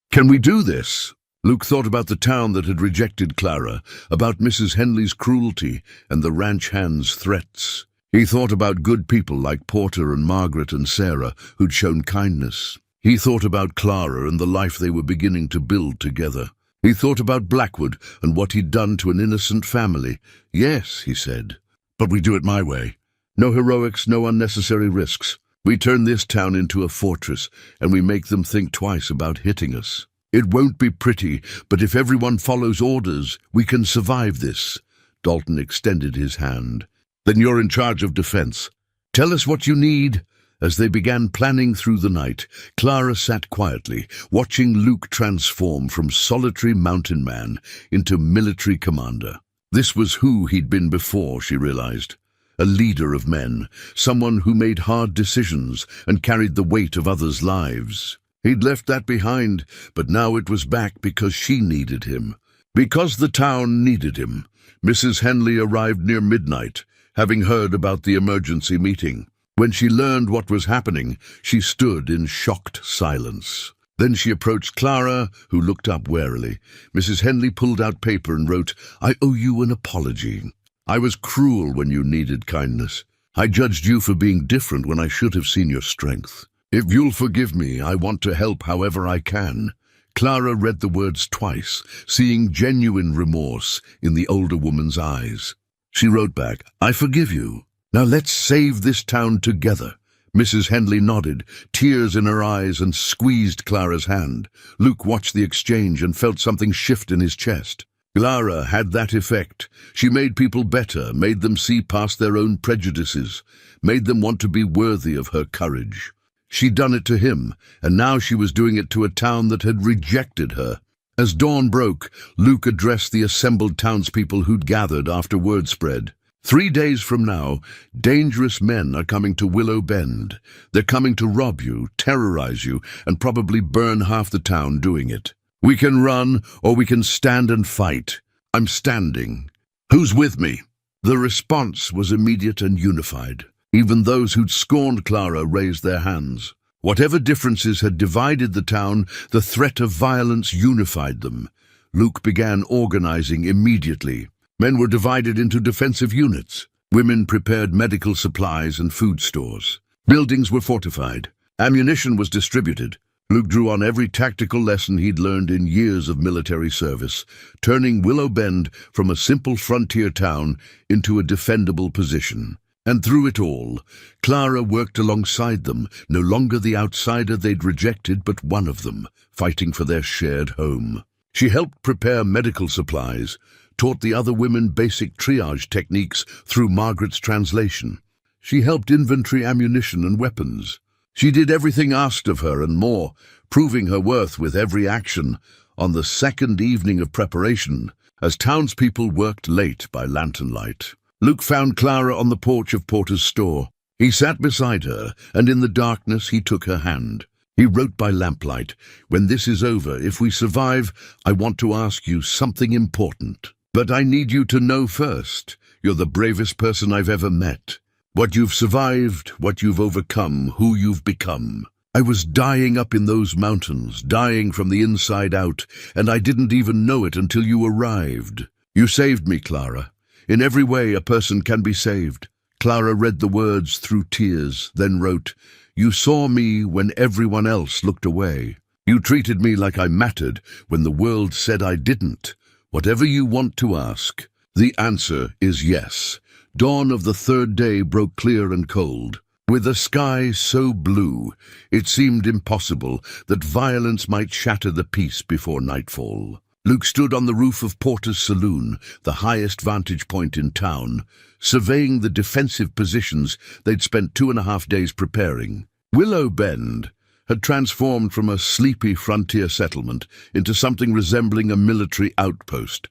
Can we do this?" Luke thought about the town that had rejected Clara, about Mrs. Henley's cruelty and the ranch hand's threats. He thought about good people like Porter and Margaret and Sarah who'd shown kindness. He thought about Clara and the life they were beginning to build together. He thought about Blackwood and what he'd done to an innocent family. "Yes," he said, "but we do it my way. No heroics, no unnecessary risks. We turn this town into a fortress, and we make them think twice about hitting us. It won't be pretty, but if everyone follows orders, we can survive this." Dalton extended his hand. "Then you're in charge of defense. Tell us what you need." As they began planning through the night, Clara sat quietly, watching Luke transform from solitary mountain man into military commander. This was who he'd been before, she realized. A leader of men, someone who made hard decisions and carried the weight of others' lives. He'd left that behind, but now it was back because she needed him. Because the town needed him. Mrs. Henley arrived near midnight, having heard about the emergency meeting. When she learned what was happening, she stood in shocked silence. Then she approached Clara, who looked up warily. Mrs. Henley pulled out paper and wrote, "I owe you an apology. I was cruel when you needed kindness. I judged you for being different when I should have seen your strength. If you'll forgive me, I want to help however I can." Clara read the words twice, seeing genuine remorse in the older woman's eyes. She wrote back, "I forgive you. Now let's save this town together." Mrs. Henley nodded, tears in her eyes, and squeezed Clara's hand. Luke watched the exchange and felt something shift in his chest. Clara had that effect. She made people better, made them see past their own prejudices, made them want to be worthy of her courage. She'd done it to him, and now she was doing it to a town that had rejected her. As dawn broke, Luke addressed the assembled townspeople who'd gathered after word spread. 3 days from now, dangerous men are coming to Willow Bend. They're coming to rob you, terrorize you, and probably burn half the town doing it. We can run, or we can stand and fight. I'm standing. Who's with me? The response was immediate and unified. Even those who'd scorned Clara raised their hands. Whatever differences had divided the town, the threat of violence unified them. Luke began organizing immediately. Men were divided into defensive units. Women prepared medical supplies and food stores. Buildings were fortified. Ammunition was distributed. Luke drew on every tactical lesson he'd learned in years of military service, turning Willow Bend from a simple frontier town into a defendable position. And through it all, Clara worked alongside them, no longer the outsider they'd rejected, but one of them, fighting for their shared home. She helped prepare medical supplies, taught the other women basic triage techniques through Margaret's translation. She helped inventory ammunition and weapons. She did everything asked of her and more, proving her worth with every action. On the second evening of preparation, as townspeople worked late by lantern light, Luke found Clara on the porch of Porter's store. He sat beside her, and in the darkness he took her hand. He wrote by lamplight, "When this is over, if we survive, I want to ask you something important. But I need you to know first, you're the bravest person I've ever met. What you've survived, what you've overcome, who you've become. I was dying up in those mountains, dying from the inside out, and I didn't even know it until you arrived. You saved me, Clara. In every way a person can be saved." Clara read the words through tears, then wrote, "You saw me when everyone else looked away. You treated me like I mattered when the world said I didn't. Whatever you want to ask, the answer is yes." Dawn of the third day broke clear and cold. With a sky so blue, it seemed impossible that violence might shatter the peace before nightfall. Luke stood on the roof of Porter's saloon, the highest vantage point in town, surveying the defensive positions they'd spent 2.5 days preparing. Willow Bend had transformed from a sleepy frontier settlement into something resembling a military outpost.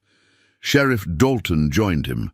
Sheriff Dalton joined him,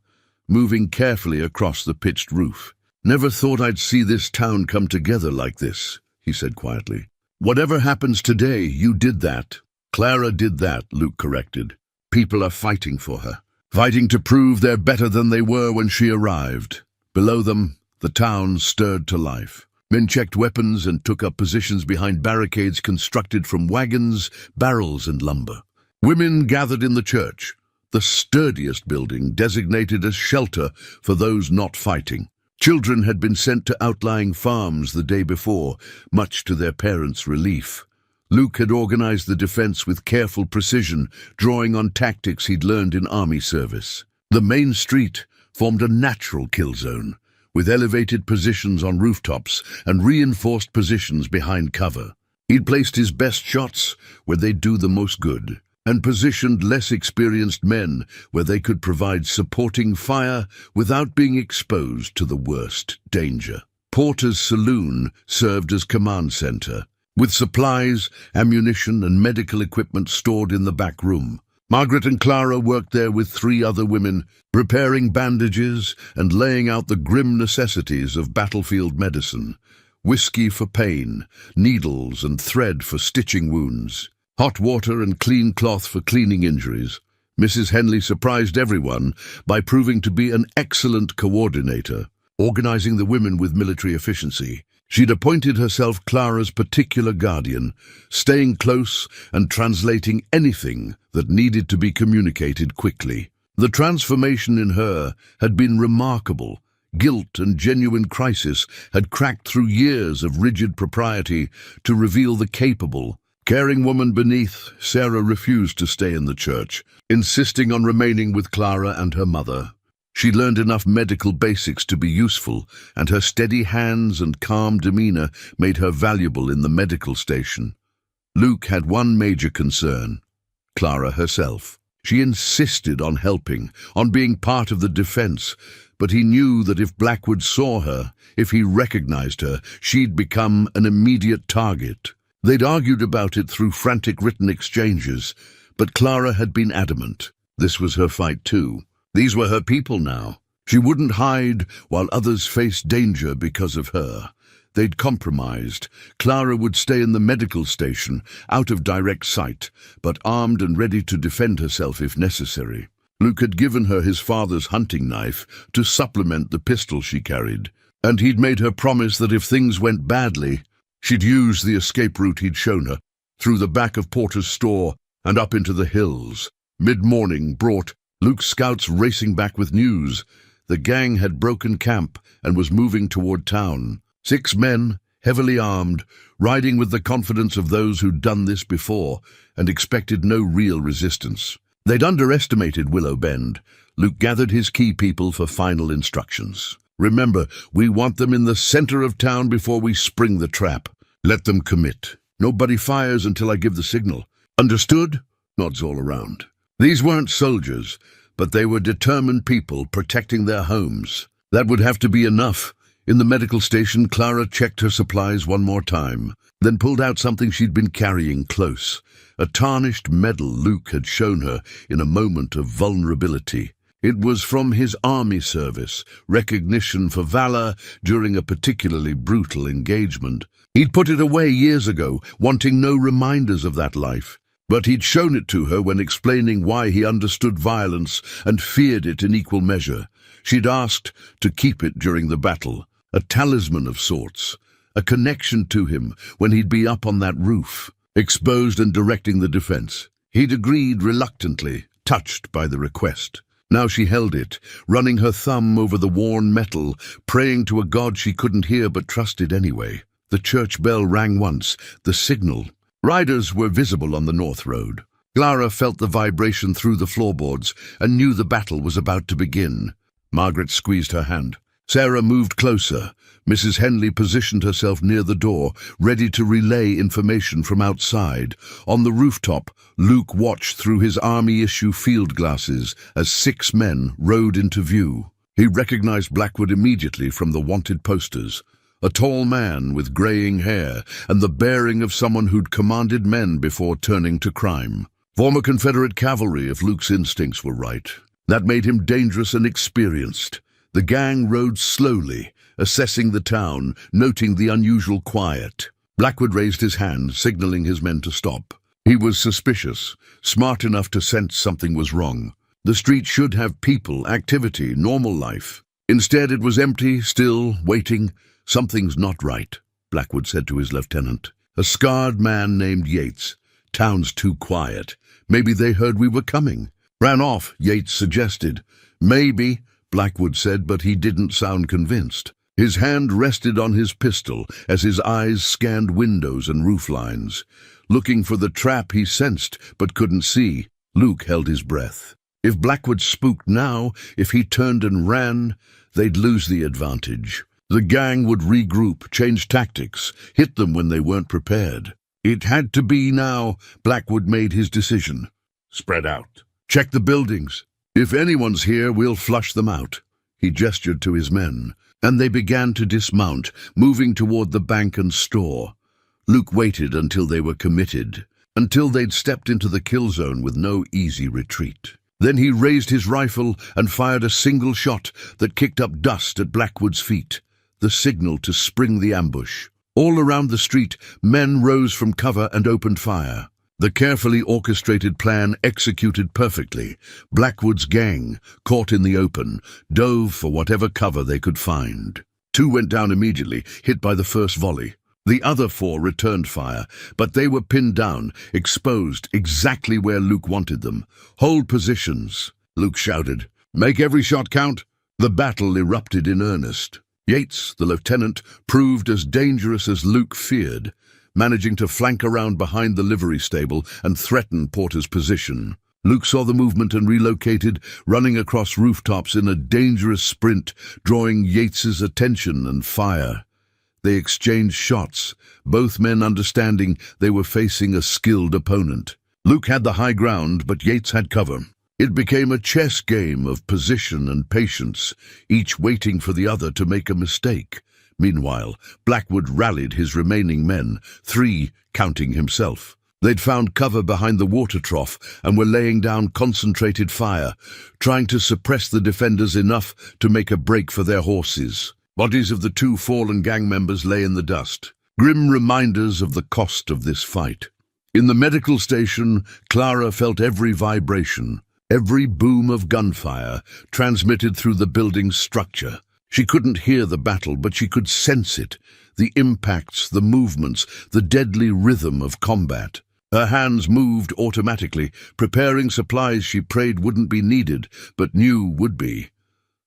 moving carefully across the pitched roof. "Never thought I'd see this town come together like this," he said quietly. "Whatever happens today, you did that." "Clara did that," Luke corrected. "People are fighting for her, fighting to prove they're better than they were when she arrived." Below them, the town stirred to life. Men checked weapons and took up positions behind barricades constructed from wagons, barrels, and lumber. Women gathered in the church, the sturdiest building designated as shelter for those not fighting. Children had been sent to outlying farms the day before, much to their parents' relief. Luke had organized the defense with careful precision, drawing on tactics he'd learned in army service. The main street formed a natural kill zone, with elevated positions on rooftops and reinforced positions behind cover. He'd placed his best shots where they'd do the most good, and positioned less experienced men where they could provide supporting fire without being exposed to the worst danger. Porter's saloon served as command center, with supplies, ammunition, and medical equipment stored in the back room. Margaret and Clara worked there with 3 other women, preparing bandages and laying out the grim necessities of battlefield medicine. Whiskey for pain, needles and thread for stitching wounds, hot water and clean cloth for cleaning injuries. Mrs. Henley surprised everyone by proving to be an excellent coordinator, organizing the women with military efficiency. She'd appointed herself Clara's particular guardian, staying close and translating anything that needed to be communicated quickly. The transformation in her had been remarkable. Guilt and genuine crisis had cracked through years of rigid propriety to reveal the capable, caring woman beneath. Sarah refused to stay in the church, insisting on remaining with Clara and her mother. She learned enough medical basics to be useful, and her steady hands and calm demeanor made her valuable in the medical station. Luke had one major concern: Clara herself. She insisted on helping, on being part of the defense, but he knew that if Blackwood saw her, if he recognized her, she'd become an immediate target. They'd argued about it through frantic written exchanges, but Clara had been adamant. This was her fight too. These were her people now. She wouldn't hide while others faced danger because of her. They'd compromised. Clara would stay in the medical station, out of direct sight, but armed and ready to defend herself if necessary. Luke had given her his father's hunting knife to supplement the pistol she carried, and he'd made her promise that if things went badly, she'd use the escape route he'd shown her, through the back of Porter's store and up into the hills. Mid-morning brought Luke's scouts racing back with news. The gang had broken camp and was moving toward town. 6 men, heavily armed, riding with the confidence of those who'd done this before and expected no real resistance. They'd underestimated Willow Bend. Luke gathered his key people for final instructions. Remember, we want them in the center of town before we spring the trap. Let them commit. Nobody fires until I give the signal. Understood? Nods all around. These weren't soldiers, but they were determined people protecting their homes. That would have to be enough. In the medical station, Clara checked her supplies one more time, then pulled out something she'd been carrying close. A tarnished medal Luke had shown her in a moment of vulnerability. It was from his army service, recognition for valor during a particularly brutal engagement. He'd put it away years ago, wanting no reminders of that life. But he'd shown it to her when explaining why he understood violence and feared it in equal measure. She'd asked to keep it during the battle, a talisman of sorts, a connection to him when he'd be up on that roof, exposed and directing the defense. He'd agreed reluctantly, touched by the request. Now she held it, running her thumb over the worn metal, praying to a god she couldn't hear but trusted anyway. The church bell rang once, the signal. Riders were visible on the north road. Clara felt the vibration through the floorboards and knew the battle was about to begin. Margaret squeezed her hand. Sarah moved closer. Mrs. Henley positioned herself near the door, ready to relay information from outside. On the rooftop, Luke watched through his army-issue field glasses as 6 men rode into view. He recognized Blackwood immediately from the wanted posters. A tall man with graying hair and the bearing of someone who'd commanded men before turning to crime. Former Confederate cavalry, if Luke's instincts were right. That made him dangerous and experienced. The gang rode slowly, assessing the town, noting the unusual quiet. Blackwood raised his hand, signaling his men to stop. He was suspicious, smart enough to sense something was wrong. The street should have people, activity, normal life. Instead, it was empty, still, waiting. Something's not right, Blackwood said to his lieutenant. A scarred man named Yates. Town's too quiet. Maybe they heard we were coming. Ran off, Yates suggested. Maybe, Blackwood said, but he didn't sound convinced. His hand rested on his pistol as his eyes scanned windows and roof lines. Looking for the trap he sensed but couldn't see, Luke held his breath. If Blackwood spooked now, if he turned and ran, they'd lose the advantage. The gang would regroup, change tactics, hit them when they weren't prepared. It had to be now. Blackwood made his decision. Spread out. Check the buildings. If anyone's here, we'll flush them out. He gestured to his men, and they began to dismount, moving toward the bank and store. Luke waited until they were committed, until they'd stepped into the kill zone with no easy retreat. Then he raised his rifle and fired a single shot that kicked up dust at Blackwood's feet. The signal to spring the ambush. All around the street, men rose from cover and opened fire. The carefully orchestrated plan executed perfectly. Blackwood's gang, caught in the open, dove for whatever cover they could find. Two went down immediately, hit by the first volley. The other four returned fire, but they were pinned down, exposed exactly where Luke wanted them. "Hold positions," Luke shouted. "Make every shot count." The battle erupted in earnest. Yates, the lieutenant, proved as dangerous as Luke feared, managing to flank around behind the livery stable and threaten Porter's position. Luke saw the movement and relocated, running across rooftops in a dangerous sprint, drawing Yates's attention and fire. They exchanged shots, both men understanding they were facing a skilled opponent. Luke had the high ground, but Yates had cover. It became a chess game of position and patience, each waiting for the other to make a mistake. Meanwhile, Blackwood rallied his remaining men, 3 counting himself. They'd found cover behind the water trough and were laying down concentrated fire, trying to suppress the defenders enough to make a break for their horses. Bodies of the 2 fallen gang members lay in the dust, grim reminders of the cost of this fight. In the medical station, Clara felt every vibration, every boom of gunfire transmitted through the building's structure. She couldn't hear the battle, but she could sense it, the impacts, the movements, the deadly rhythm of combat. Her hands moved automatically, preparing supplies she prayed wouldn't be needed, but knew would be.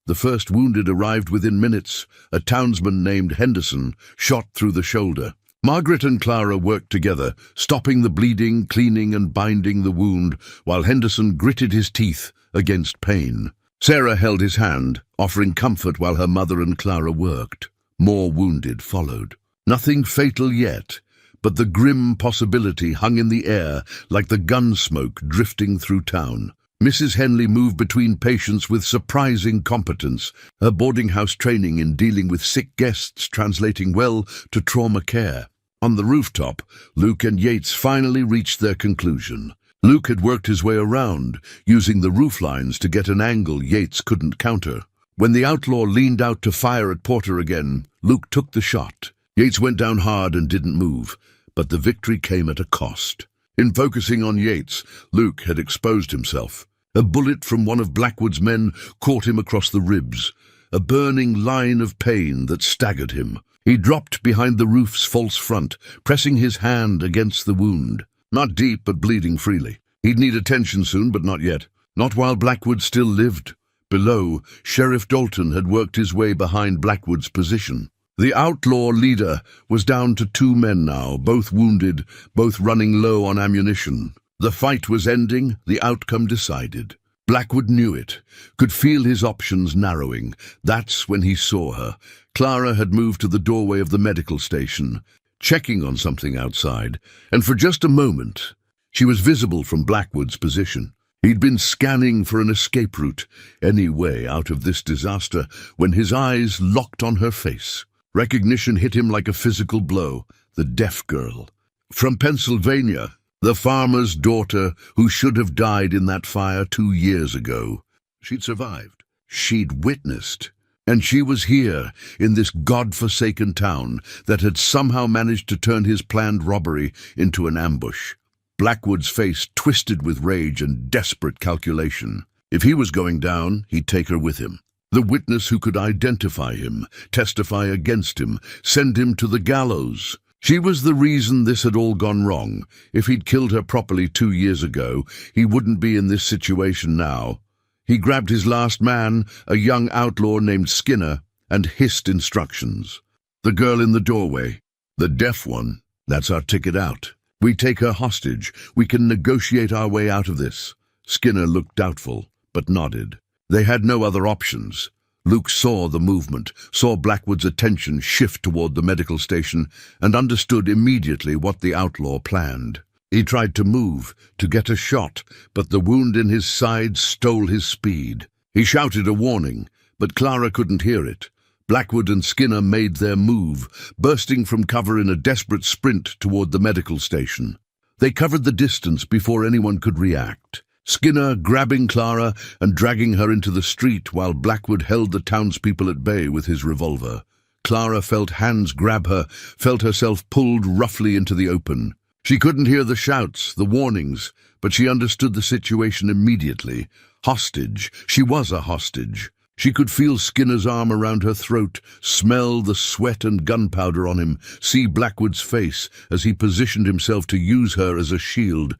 The first wounded arrived within minutes, a townsman named Henderson, shot through the shoulder. Margaret and Clara worked together, stopping the bleeding, cleaning and binding the wound, while Henderson gritted his teeth against pain. Sarah held his hand, offering comfort while her mother and Clara worked. More wounded followed. Nothing fatal yet, but the grim possibility hung in the air like the gun smoke drifting through town. Mrs. Henley moved between patients with surprising competence, her boarding house training in dealing with sick guests translating well to trauma care. On the rooftop, Luke and Yates finally reached their conclusion. Luke had worked his way around, using the roof lines to get an angle Yates couldn't counter. When the outlaw leaned out to fire at Porter again, Luke took the shot. Yates went down hard and didn't move, but the victory came at a cost. In focusing on Yates, Luke had exposed himself. A bullet from one of Blackwood's men caught him across the ribs, a burning line of pain that staggered him. He dropped behind the roof's false front, pressing his hand against the wound. Not deep, but bleeding freely. He'd need attention soon, but not yet. Not while Blackwood still lived. Below, Sheriff Dalton had worked his way behind Blackwood's position. The outlaw leader was down to 2 men now, both wounded, both running low on ammunition. The fight was ending, the outcome decided. Blackwood knew it, could feel his options narrowing. That's when he saw her. Clara had moved to the doorway of the medical station, checking on something outside, and for just a moment, she was visible from Blackwood's position. He'd been scanning for an escape route, any way out of this disaster, when his eyes locked on her face. Recognition hit him like a physical blow. The deaf girl. From Pennsylvania, the farmer's daughter who should have died in that fire 2 years ago. She'd survived. She'd witnessed. And she was here, in this God-forsaken town, that had somehow managed to turn his planned robbery into an ambush. Blackwood's face twisted with rage and desperate calculation. If he was going down, he'd take her with him. The witness who could identify him, testify against him, send him to the gallows. She was the reason this had all gone wrong. If he'd killed her properly 2 years ago, he wouldn't be in this situation now. He grabbed his last man, a young outlaw named Skinner, and hissed instructions. The girl in the doorway, the deaf one, that's our ticket out. We take her hostage. We can negotiate our way out of this. Skinner looked doubtful, but nodded. They had no other options. Luke saw the movement, saw Blackwood's attention shift toward the medical station, and understood immediately what the outlaw planned. He tried to move, to get a shot, but the wound in his side stole his speed. He shouted a warning, but Clara couldn't hear it. Blackwood and Skinner made their move, bursting from cover in a desperate sprint toward the medical station. They covered the distance before anyone could react. Skinner grabbing Clara and dragging her into the street while Blackwood held the townspeople at bay with his revolver. Clara felt hands grab her, felt herself pulled roughly into the open. She couldn't hear the shouts, the warnings, but she understood the situation immediately. Hostage. She was a hostage. She could feel Skinner's arm around her throat, smell the sweat and gunpowder on him, see Blackwood's face as he positioned himself to use her as a shield,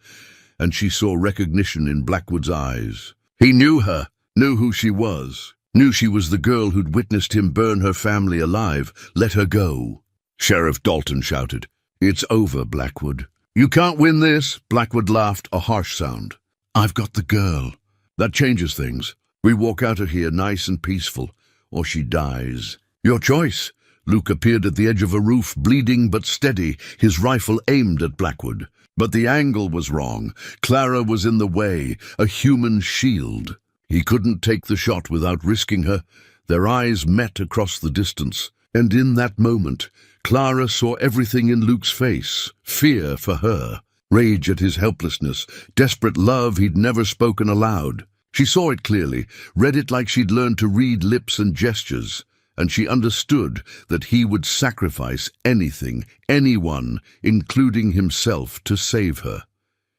and she saw recognition in Blackwood's eyes. He knew her, knew who she was, knew she was the girl who'd witnessed him burn her family alive. Let her go. Sheriff Dalton shouted. It's over, Blackwood. You can't win this. Blackwood laughed, a harsh sound. I've got the girl. That changes things. We walk out of here nice and peaceful, or she dies. Your choice. Luke appeared at the edge of a roof, bleeding but steady, his rifle aimed at Blackwood. But the angle was wrong. Clara was in the way, a human shield. He couldn't take the shot without risking her. Their eyes met across the distance, and in that moment, Clara saw everything in Luke's face. Fear for her, rage at his helplessness, desperate love he'd never spoken aloud. She saw it clearly, read it like she'd learned to read lips and gestures, and she understood that he would sacrifice anything, anyone, including himself, to save her.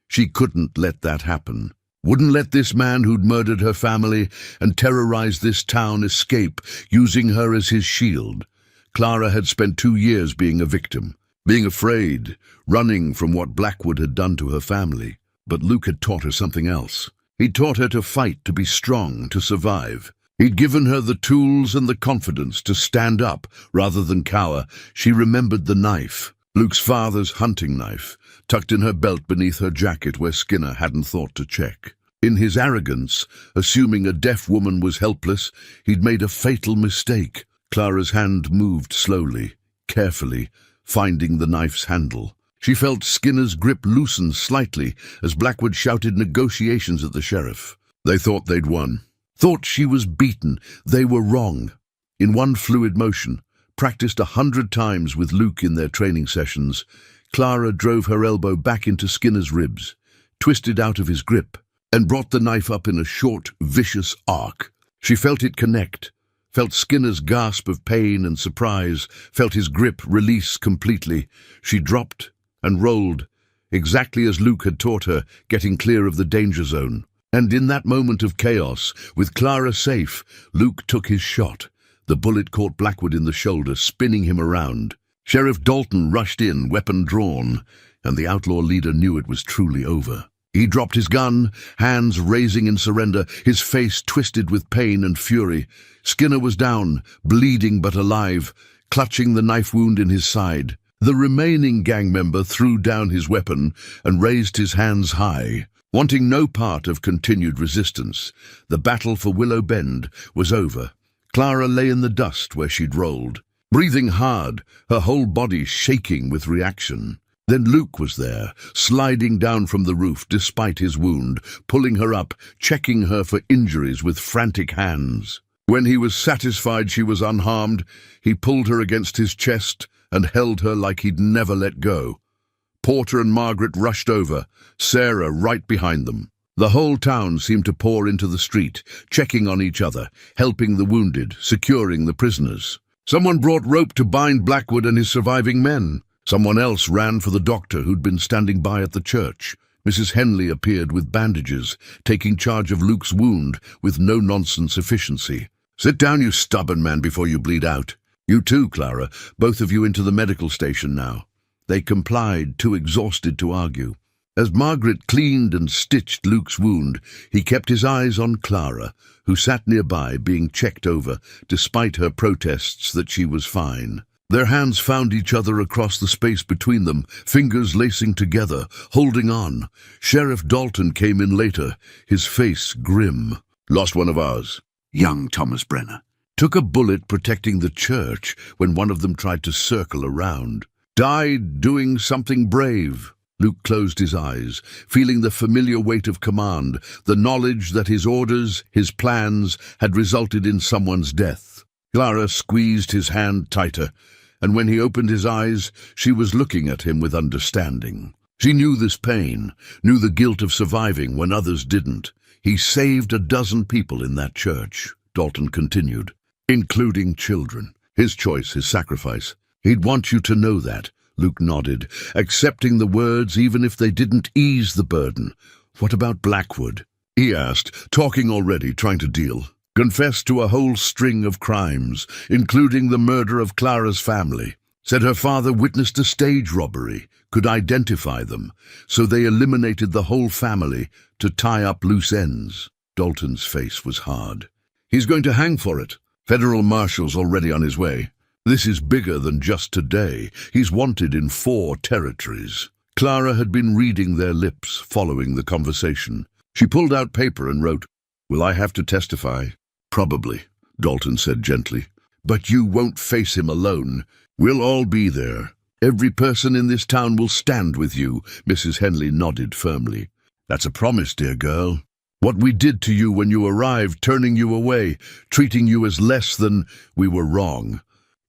She couldn't let that happen. Wouldn't let this man who'd murdered her family and terrorized this town escape, using her as his shield. Clara had spent 2 years being a victim, being afraid, running from what Blackwood had done to her family. But Luke had taught her something else. He'd taught her to fight, to be strong, to survive. He'd given her the tools and the confidence to stand up rather than cower. She remembered the knife, Luke's father's hunting knife, tucked in her belt beneath her jacket where Skinner hadn't thought to check. In his arrogance, assuming a deaf woman was helpless, he'd made a fatal mistake. Clara's hand moved slowly, carefully, finding the knife's handle. She felt Skinner's grip loosen slightly as Blackwood shouted negotiations at the sheriff. They thought they'd won. Thought she was beaten. They were wrong. In one fluid motion, practiced 100 times with Luke in their training sessions, Clara drove her elbow back into Skinner's ribs, twisted out of his grip, and brought the knife up in a short, vicious arc. She felt it connect, felt Skinner's gasp of pain and surprise, felt his grip release completely. She dropped and rolled, exactly as Luke had taught her, getting clear of the danger zone. And in that moment of chaos, with Clara safe, Luke took his shot. The bullet caught Blackwood in the shoulder, spinning him around. Sheriff Dalton rushed in, weapon drawn, and the outlaw leader knew it was truly over. He dropped his gun, hands raising in surrender, his face twisted with pain and fury. Skinner was down, bleeding but alive, clutching the knife wound in his side. The remaining gang member threw down his weapon and raised his hands high, wanting no part of continued resistance. The battle for Willow Bend was over. Clara lay in the dust where she'd rolled, breathing hard, her whole body shaking with reaction. Then Luke was there, sliding down from the roof despite his wound, pulling her up, checking her for injuries with frantic hands. When he was satisfied she was unharmed, he pulled her against his chest and held her like he'd never let go. Porter and Margaret rushed over, Sarah right behind them. The whole town seemed to pour into the street, checking on each other, helping the wounded, securing the prisoners. Someone brought rope to bind Blackwood and his surviving men. Someone else ran for the doctor who'd been standing by at the church. Mrs. Henley appeared with bandages, taking charge of Luke's wound with no-nonsense efficiency. Sit down, you stubborn man, before you bleed out. You too, Clara, both of you into the medical station now. They complied, too exhausted to argue. As Margaret cleaned and stitched Luke's wound, he kept his eyes on Clara, who sat nearby being checked over, despite her protests that she was fine. Their hands found each other across the space between them, fingers lacing together, holding on. Sheriff Dalton came in later, his face grim. Lost one of ours, young Thomas Brenner. Took a bullet protecting the church when one of them tried to circle around. Died doing something brave. Luke closed his eyes, feeling the familiar weight of command, the knowledge that his orders, his plans, had resulted in someone's death. Clara squeezed his hand tighter, and when he opened his eyes, she was looking at him with understanding. She knew this pain, knew the guilt of surviving when others didn't. He saved 12 people in that church, Dalton continued, including children. His choice, his sacrifice. He'd want you to know that. Luke nodded, accepting the words even if they didn't ease the burden. What about Blackwood? He asked, talking already, trying to deal. confessed to a whole string of crimes, including the murder of Clara's family. Said her father witnessed a stage robbery, could identify them, so they eliminated the whole family to tie up loose ends. Dalton's face was hard. He's going to hang for it. Federal marshal's already on his way. This is bigger than just today. He's wanted in 4 territories. Clara had been reading their lips following the conversation. She pulled out paper and wrote, "Will I have to testify?" "Probably," Dalton said gently. "But you won't face him alone. We'll all be there. Every person in this town will stand with you." Mrs. Henley nodded firmly. "That's a promise, dear girl. What we did to you when you arrived, turning you away, treating you as less than, we were wrong.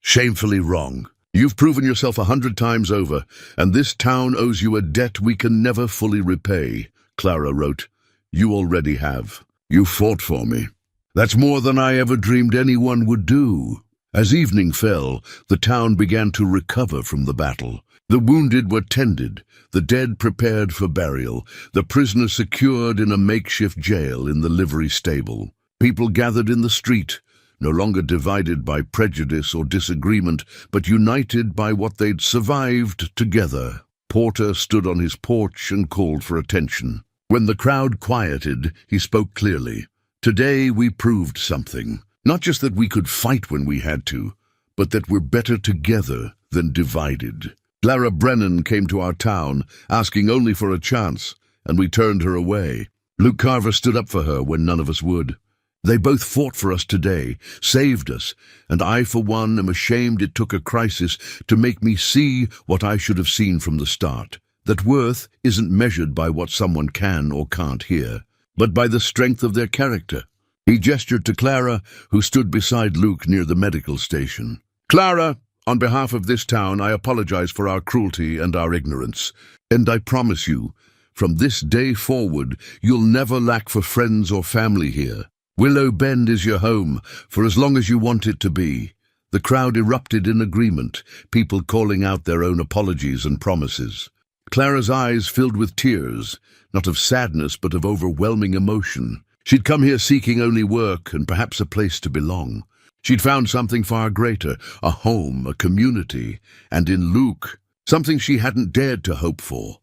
Shamefully wrong. You've proven yourself 100 times over, and this town owes you a debt we can never fully repay." Clara wrote, "You already have. You fought for me. That's more than I ever dreamed anyone would do." As evening fell, the town began to recover from the battle. The wounded were tended, the dead prepared for burial, the prisoners secured in a makeshift jail in the livery stable. People gathered in the street, no longer divided by prejudice or disagreement, but united by what they'd survived together. Porter stood on his porch and called for attention. When the crowd quieted, he spoke clearly. "Today we proved something. Not just that we could fight when we had to, but that we're better together than divided." Clara Brennan came to our town, asking only for a chance, and we turned her away. Luke Carver stood up for her when none of us would. They both fought for us today, saved us, and I, for one, am ashamed it took a crisis to make me see what I should have seen from the start. That worth isn't measured by what someone can or can't hear, but by the strength of their character. He gestured to Clara, who stood beside Luke near the medical station. "Clara, on behalf of this town, I apologize for our cruelty and our ignorance. And I promise you, from this day forward, you'll never lack for friends or family here. Willow Bend is your home, for as long as you want it to be." The crowd erupted in agreement, people calling out their own apologies and promises. Clara's eyes filled with tears, not of sadness but of overwhelming emotion. She'd come here seeking only work and perhaps a place to belong. She'd found something far greater, a home, a community, and in Luke, something she hadn't dared to hope for.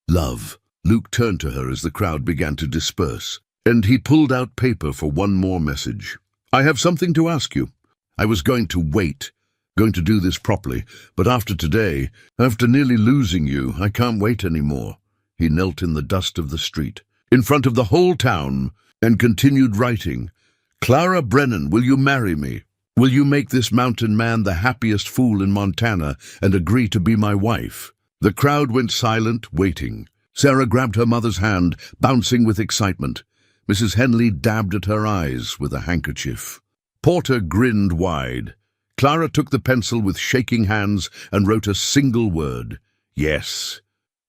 Love. Luke turned to her as the crowd began to disperse, and he pulled out paper for one more message. "I have something to ask you. I was going to wait, going to do this properly, but after today, after nearly losing you, I can't wait anymore." He knelt in the dust of the street, in front of the whole town, and continued writing. "Clara Brennan, will you marry me? Will you make this mountain man the happiest fool in Montana and agree to be my wife?" The crowd went silent, waiting. Sarah grabbed her mother's hand, bouncing with excitement. Mrs. Henley dabbed at her eyes with a handkerchief. Porter grinned wide. Clara took the pencil with shaking hands and wrote a single word, "Yes."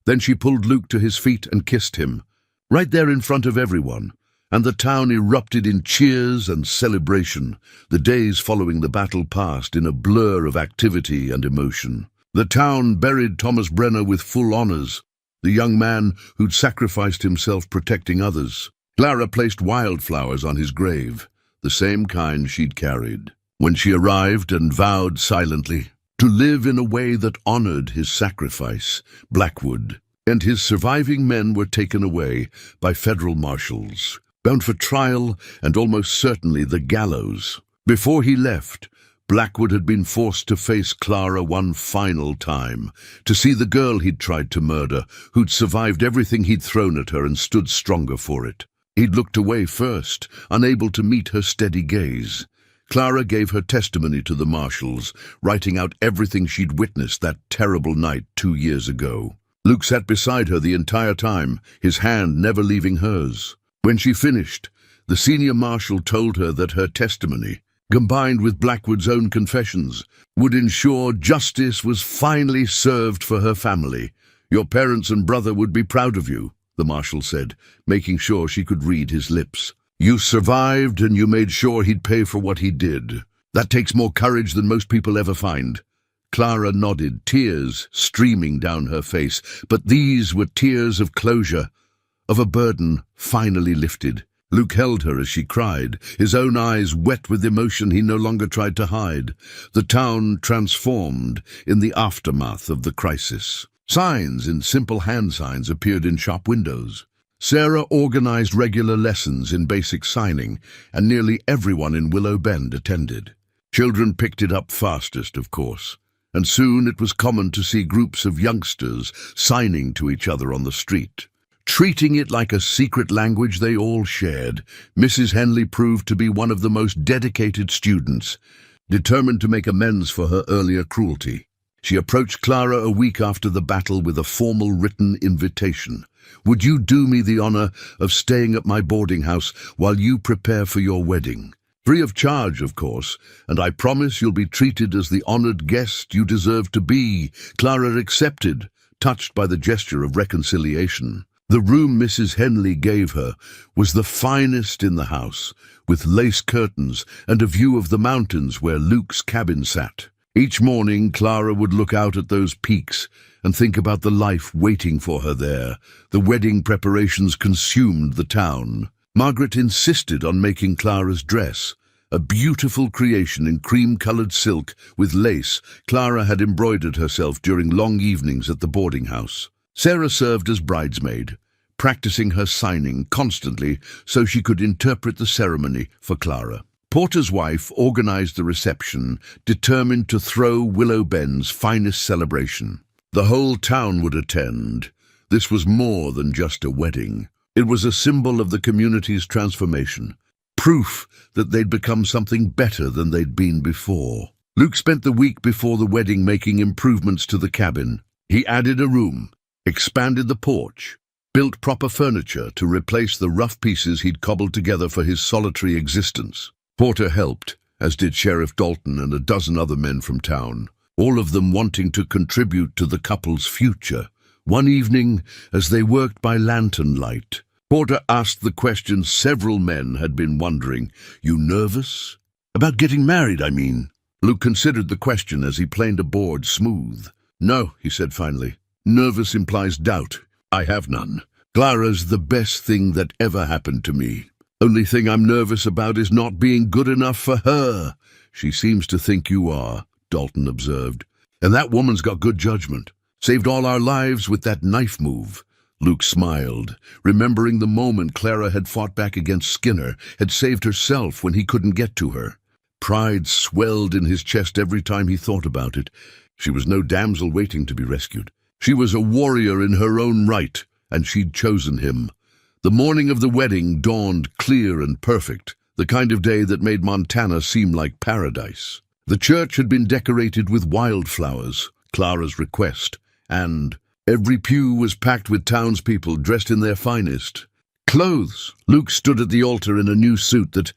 Then she pulled Luke to his feet and kissed him, right there in front of everyone, and the town erupted in cheers and celebration. The days following the battle passed in a blur of activity and emotion. The town buried Thomas Brenner with full honors, the young man who'd sacrificed himself protecting others. Clara placed wildflowers on his grave, the same kind she'd carried. When she arrived and vowed silently to live in a way that honored his sacrifice, Blackwood and his surviving men were taken away by federal marshals, bound for trial and almost certainly the gallows. Before he left, Blackwood had been forced to face Clara one final time, to see the girl he'd tried to murder, who'd survived everything he'd thrown at her and stood stronger for it. He'd looked away first, unable to meet her steady gaze. Clara gave her testimony to the marshals, writing out everything she'd witnessed that terrible night 2 years ago. Luke sat beside her the entire time, his hand never leaving hers. When she finished, the senior marshal told her that her testimony, combined with Blackwood's own confessions, would ensure justice was finally served for her family. "Your parents and brother would be proud of you," the marshal said, making sure she could read his lips. "You survived and you made sure he'd pay for what he did. That takes more courage than most people ever find." Clara nodded, tears streaming down her face, but these were tears of closure, of a burden finally lifted. Luke held her as she cried, his own eyes wet with emotion he no longer tried to hide. The town transformed in the aftermath of the crisis. Signs in simple hand signs appeared in shop windows. Sarah organized regular lessons in basic signing, and nearly everyone in Willow Bend attended. Children picked it up fastest, of course, and soon it was common to see groups of youngsters signing to each other on the street. Treating it like a secret language they all shared, Mrs. Henley proved to be one of the most dedicated students, determined to make amends for her earlier cruelty. She approached Clara a week after the battle with a formal written invitation. "Would you do me the honor of staying at my boarding house while you prepare for your wedding? Free of charge, of course, and I promise you'll be treated as the honored guest you deserve to be." Clara accepted, touched by the gesture of reconciliation. The room Mrs. Henley gave her was the finest in the house, with lace curtains and a view of the mountains where Luke's cabin sat. Each morning, Clara would look out at those peaks and think about the life waiting for her there. The wedding preparations consumed the town. Margaret insisted on making Clara's dress, a beautiful creation in cream-colored silk with lace Clara had embroidered herself during long evenings at the boarding house. Sarah served as bridesmaid, practicing her signing constantly so she could interpret the ceremony for Clara. Porter's wife organized the reception, determined to throw Willow Bend's finest celebration. The whole town would attend. This was more than just a wedding. It was a symbol of the community's transformation, proof that they'd become something better than they'd been before. Luke spent the week before the wedding making improvements to the cabin. He added a room, expanded the porch, built proper furniture to replace the rough pieces he'd cobbled together for his solitary existence. Porter helped, as did Sheriff Dalton and a dozen other men from town, all of them wanting to contribute to the couple's future. One evening, as they worked by lantern light, Porter asked the question several men had been wondering. "You nervous? About getting married, I mean." Luke considered the question as he planed a board smooth. "No," he said finally. "Nervous implies doubt. I have none. Clara's the best thing that ever happened to me. Only thing I'm nervous about is not being good enough for her." "She seems to think you are," Dalton observed. "And that woman's got good judgment. Saved all our lives with that knife move." Luke smiled, remembering the moment Clara had fought back against Skinner, had saved herself when he couldn't get to her. Pride swelled in his chest every time he thought about it. She was no damsel waiting to be rescued. She was a warrior in her own right, and she'd chosen him. The morning of the wedding dawned clear and perfect, the kind of day that made Montana seem like paradise. The church had been decorated with wildflowers, Clara's request, and every pew was packed with townspeople dressed in their finest. Clothes. Luke stood at the altar in a new suit that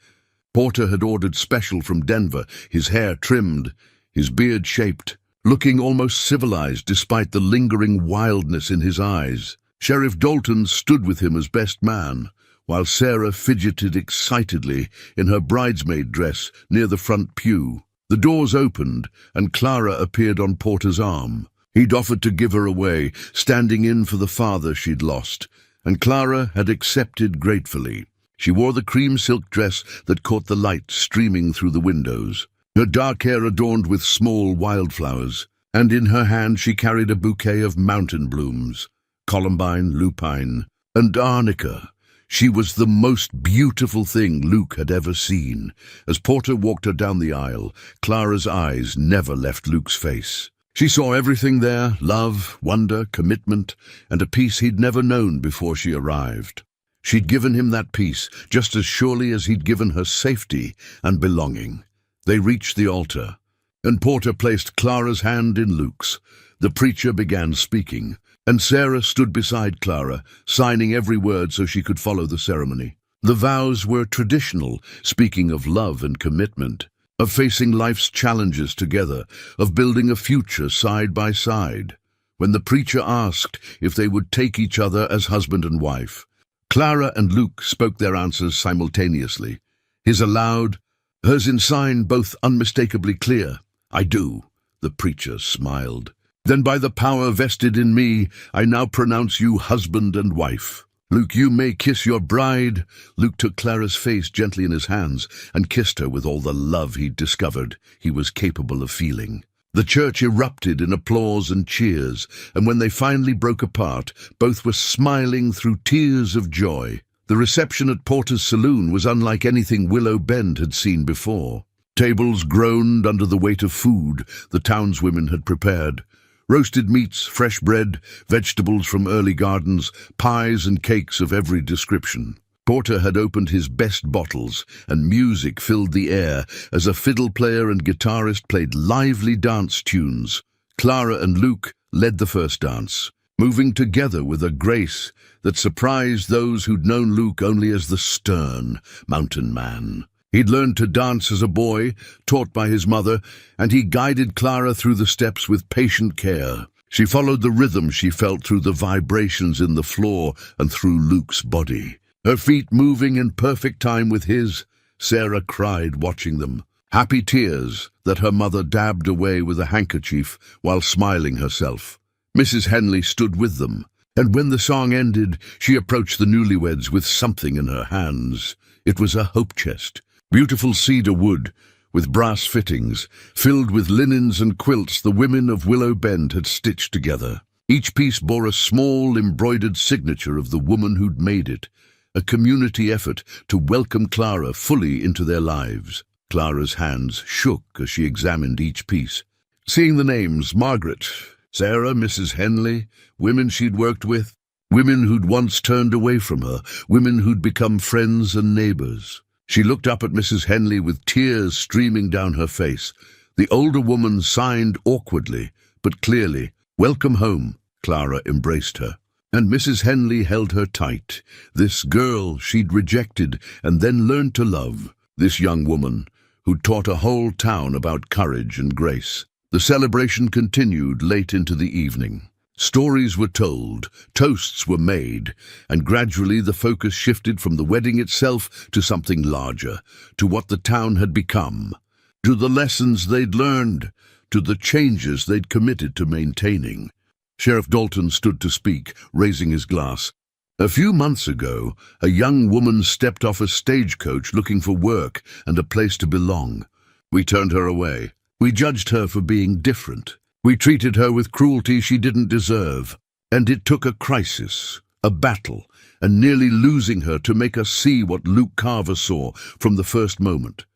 Porter had ordered special from Denver, his hair trimmed, his beard shaped, looking almost civilized despite the lingering wildness in his eyes. Sheriff Dalton stood with him as best man, while Sarah fidgeted excitedly in her bridesmaid dress near the front pew. The doors opened, and Clara appeared on Porter's arm. He'd offered to give her away, standing in for the father she'd lost, and Clara had accepted gratefully. She wore the cream silk dress that caught the light streaming through the windows, her dark hair adorned with small wildflowers, and in her hand she carried a bouquet of mountain blooms. Columbine, lupine, and arnica. She was the most beautiful thing Luke had ever seen. As Porter walked her down the aisle, Clara's eyes never left Luke's face. She saw everything there, love, wonder, commitment, and a peace he'd never known before she arrived. She'd given him that peace just as surely as he'd given her safety and belonging. They reached the altar, and Porter placed Clara's hand in Luke's. The preacher began speaking, and Sarah stood beside Clara, signing every word so she could follow the ceremony. The vows were traditional, speaking of love and commitment, of facing life's challenges together, of building a future side by side. When the preacher asked if they would take each other as husband and wife, Clara and Luke spoke their answers simultaneously, his aloud, hers in sign, both unmistakably clear. "I do," the preacher smiled. "Then by the power vested in me, I now pronounce you husband and wife." Luke, you may kiss your bride. Luke took Clara's face gently in his hands and kissed her with all the love he'd discovered he was capable of feeling. The church erupted in applause and cheers, and when they finally broke apart, both were smiling through tears of joy. The reception at Porter's saloon was unlike anything Willow Bend had seen before. Tables groaned under the weight of food the townswomen had prepared. Roasted meats, fresh bread, vegetables from early gardens, pies and cakes of every description. Porter had opened his best bottles, and music filled the air as a fiddle player and guitarist played lively dance tunes. Clara and Luke led the first dance, moving together with a grace that surprised those who'd known Luke only as the stern mountain man. He'd learned to dance as a boy, taught by his mother, and he guided Clara through the steps with patient care. She followed the rhythm she felt through the vibrations in the floor and through Luke's body. Her feet moving in perfect time with his, Sarah cried watching them. Happy tears that her mother dabbed away with a handkerchief while smiling herself. Mrs. Henley stood with them, and when the song ended, she approached the newlyweds with something in her hands. It was a hope chest, beautiful cedar wood, with brass fittings, filled with linens and quilts the women of Willow Bend had stitched together. Each piece bore a small embroidered signature of the woman who'd made it, a community effort to welcome Clara fully into their lives. Clara's hands shook as she examined each piece. Seeing the names, Margaret, Sarah, Mrs. Henley, women she'd worked with, women who'd once turned away from her, women who'd become friends and neighbors. She looked up at Mrs. Henley with tears streaming down her face. The older woman signed awkwardly, but clearly. Welcome home. Clara embraced her. And Mrs. Henley held her tight. This girl she'd rejected and then learned to love. This young woman who'd taught a whole town about courage and grace. The celebration continued late into the evening. Stories were told, toasts were made, and gradually the focus shifted from the wedding itself to something larger, to what the town had become, to the lessons they'd learned, to the changes they'd committed to maintaining. Sheriff Dalton stood to speak, raising his glass. A few months ago, a young woman stepped off a stagecoach looking for work and a place to belong. We turned her away. We judged her for being different. We treated her with cruelty she didn't deserve. And it took a crisis, a battle, and nearly losing her to make us see what Luke Carver saw from the first moment.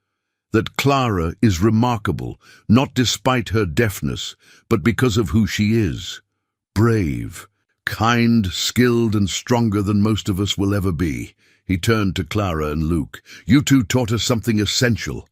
That Clara is remarkable, not despite her deafness, but because of who she is. Brave, kind, skilled, and stronger than most of us will ever be. He turned to Clara and Luke. You two taught us something essential.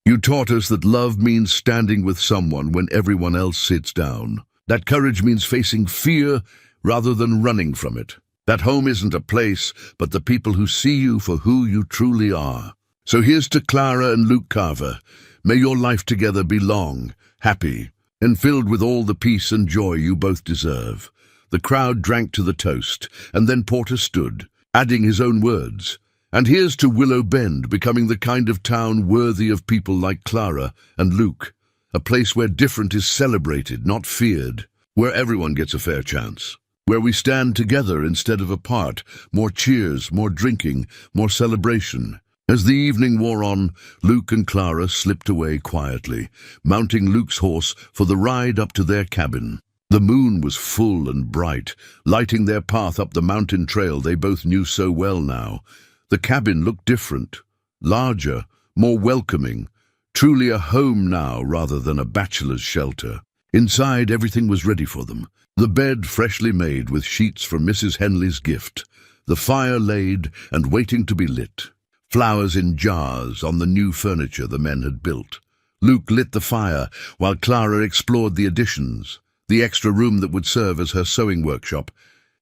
You taught us that love means standing with someone when everyone else sits down. That courage means facing fear rather than running from it. That home isn't a place, but the people who see you for who you truly are. So here's to Clara and Luke Carver. May your life together be long, happy, and filled with all the peace and joy you both deserve. The crowd drank to the toast, and then Porter stood, adding his own words. And here's to Willow Bend becoming the kind of town worthy of people like Clara and Luke. A place where different is celebrated, not feared. Where everyone gets a fair chance. Where we stand together instead of apart. More cheers, more drinking, more celebration. As the evening wore on, Luke and Clara slipped away quietly, mounting Luke's horse for the ride up to their cabin. The moon was full and bright, lighting their path up the mountain trail they both knew so well now. The cabin looked different, larger, more welcoming, truly a home now rather than a bachelor's shelter. Inside, everything was ready for them. The bed freshly made with sheets from Mrs. Henley's gift, the fire laid and waiting to be lit. Flowers in jars on the new furniture the men had built. Luke lit the fire while Clara explored the additions, the extra room that would serve as her sewing workshop,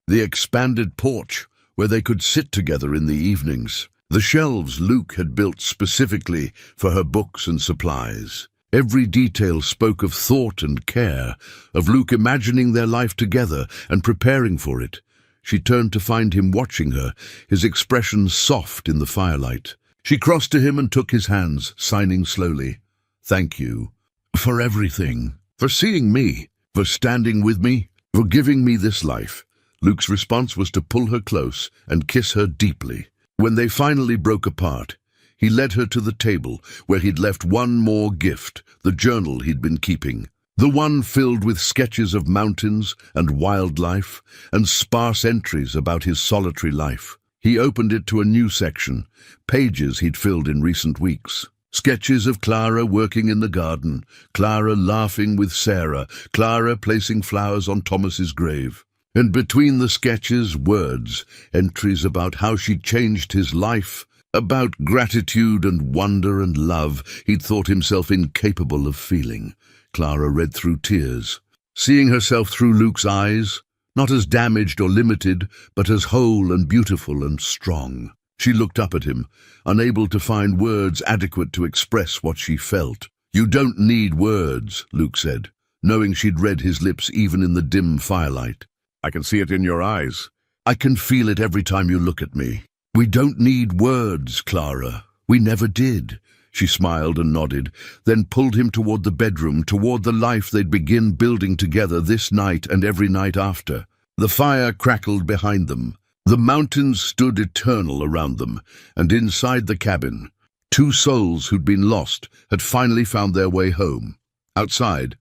the expanded porch where they could sit together in the evenings, the shelves Luke had built specifically for her books and supplies. Every detail spoke of thought and care, of Luke imagining their life together and preparing for it. She turned to find him watching her, his expression soft in the firelight. She crossed to him and took his hands, signing slowly. Thank you. For everything. For seeing me. For standing with me. For giving me this life. Luke's response was to pull her close and kiss her deeply. When they finally broke apart, he led her to the table where he'd left one more gift, the journal he'd been keeping. The one filled with sketches of mountains and wildlife and sparse entries about his solitary life. He opened it to a new section, pages he'd filled in recent weeks. Sketches of Clara working in the garden, Clara laughing with Sarah, Clara placing flowers on Thomas's grave. And between the sketches, words, entries about how she'd changed his life, about gratitude and wonder and love he'd thought himself incapable of feeling. Clara read through tears, seeing herself through Luke's eyes, not as damaged or limited, but as whole and beautiful and strong. She looked up at him, unable to find words adequate to express what she felt. "You don't need words," Luke said, knowing she'd read his lips even in the dim firelight. "I can see it in your eyes. I can feel it every time you look at me. We don't need words, Clara. We never did." She smiled and nodded, then pulled him toward the bedroom, toward the life they'd begin building together this night and every night after. The fire crackled behind them. The mountains stood eternal around them, and inside the cabin, two souls who'd been lost had finally found their way home. Outside,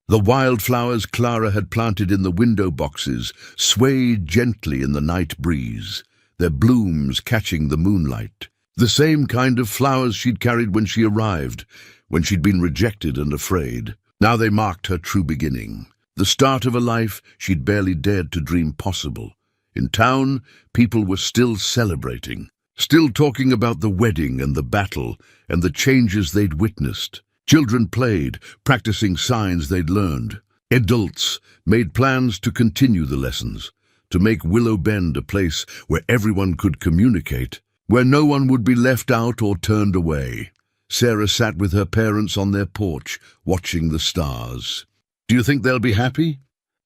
the wildflowers Clara had planted in the window boxes swayed gently in the night breeze, their blooms catching the moonlight. The same kind of flowers she'd carried when she arrived, when she'd been rejected and afraid. Now they marked her true beginning, the start of a life she'd barely dared to dream possible. In town, people were still celebrating, still talking about the wedding and the battle and the changes they'd witnessed. Children played, practicing signs they'd learned. Adults made plans to continue the lessons, to make Willow Bend a place where everyone could communicate, where no one would be left out or turned away. Sarah sat with her parents on their porch, watching the stars. "Do you think they'll be happy?"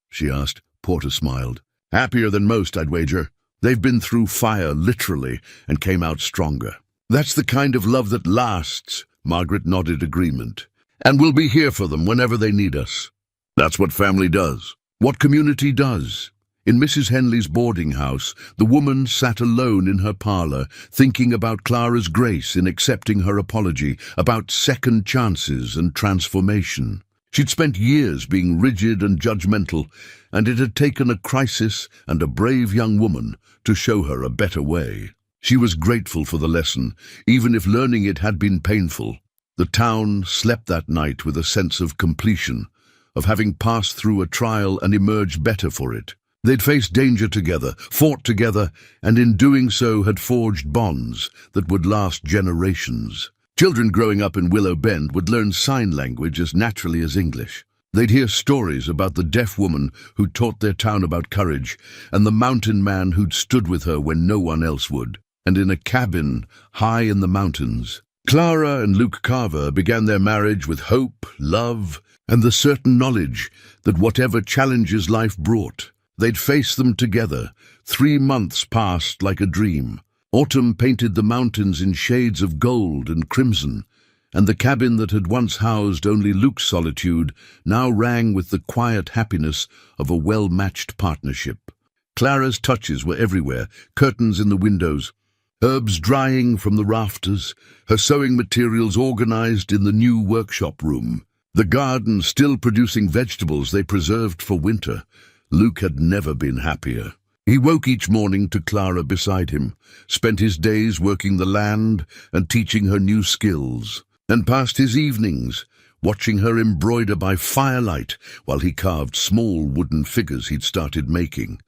she asked. Porter smiled. "Happier than most, I'd wager. They've been through fire, literally, and came out stronger." "That's the kind of love that lasts," Margaret nodded agreement. "And we'll be here for them whenever they need us." That's what family does. What community does. In Mrs. Henley's boarding house, the woman sat alone in her parlor, thinking about Clara's grace in accepting her apology, about second chances and transformation. She'd spent years being rigid and judgmental, and it had taken a crisis and a brave young woman to show her a better way. She was grateful for the lesson, even if learning it had been painful. The town slept that night with a sense of completion, of having passed through a trial and emerged better for it. They'd faced danger together, fought together, and in doing so had forged bonds that would last generations. Children growing up in Willow Bend would learn sign language as naturally as English. They'd hear stories about the deaf woman who taught their town about courage, and the mountain man who'd stood with her when no one else would. And in a cabin high in the mountains, Clara and Luke Carver began their marriage with hope, love, and the certain knowledge that whatever challenges life brought, they'd face them together. 3 months passed like a dream. Autumn painted the mountains in shades of gold and crimson, and the cabin that had once housed only Luke's solitude now rang with the quiet happiness of a well-matched partnership. Clara's touches were everywhere, curtains in the windows, herbs drying from the rafters, her sewing materials organized in the new workshop room, the garden still producing vegetables they preserved for winter. Luke had never been happier. He woke each morning to Clara beside him, spent his days working the land and teaching her new skills, and passed his evenings watching her embroider by firelight while he carved small wooden figures he'd started making,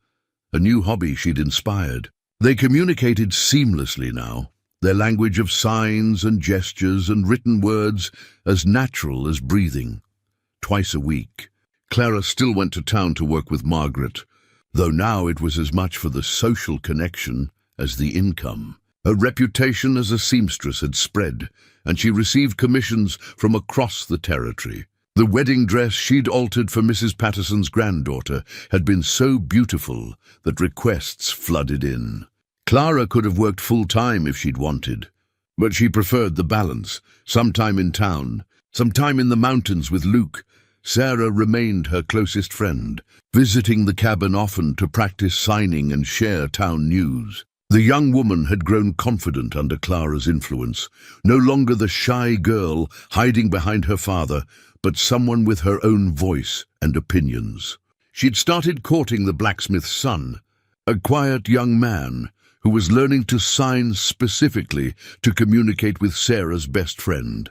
a new hobby she'd inspired. They communicated seamlessly now, their language of signs and gestures and written words as natural as breathing. Twice a week, Clara still went to town to work with Margaret, though now it was as much for the social connection as the income. Her reputation as a seamstress had spread, and she received commissions from across the territory. The wedding dress she'd altered for Mrs. Patterson's granddaughter had been so beautiful that requests flooded in. Clara could have worked full-time if she'd wanted, but she preferred the balance, some time in town, some time in the mountains with Luke, Sarah remained her closest friend, visiting the cabin often to practice signing and share town news. The young woman had grown confident under Clara's influence, no longer the shy girl hiding behind her father, but someone with her own voice and opinions. She'd started courting the blacksmith's son, a quiet young man who was learning to sign specifically to communicate with Sarah's best friend.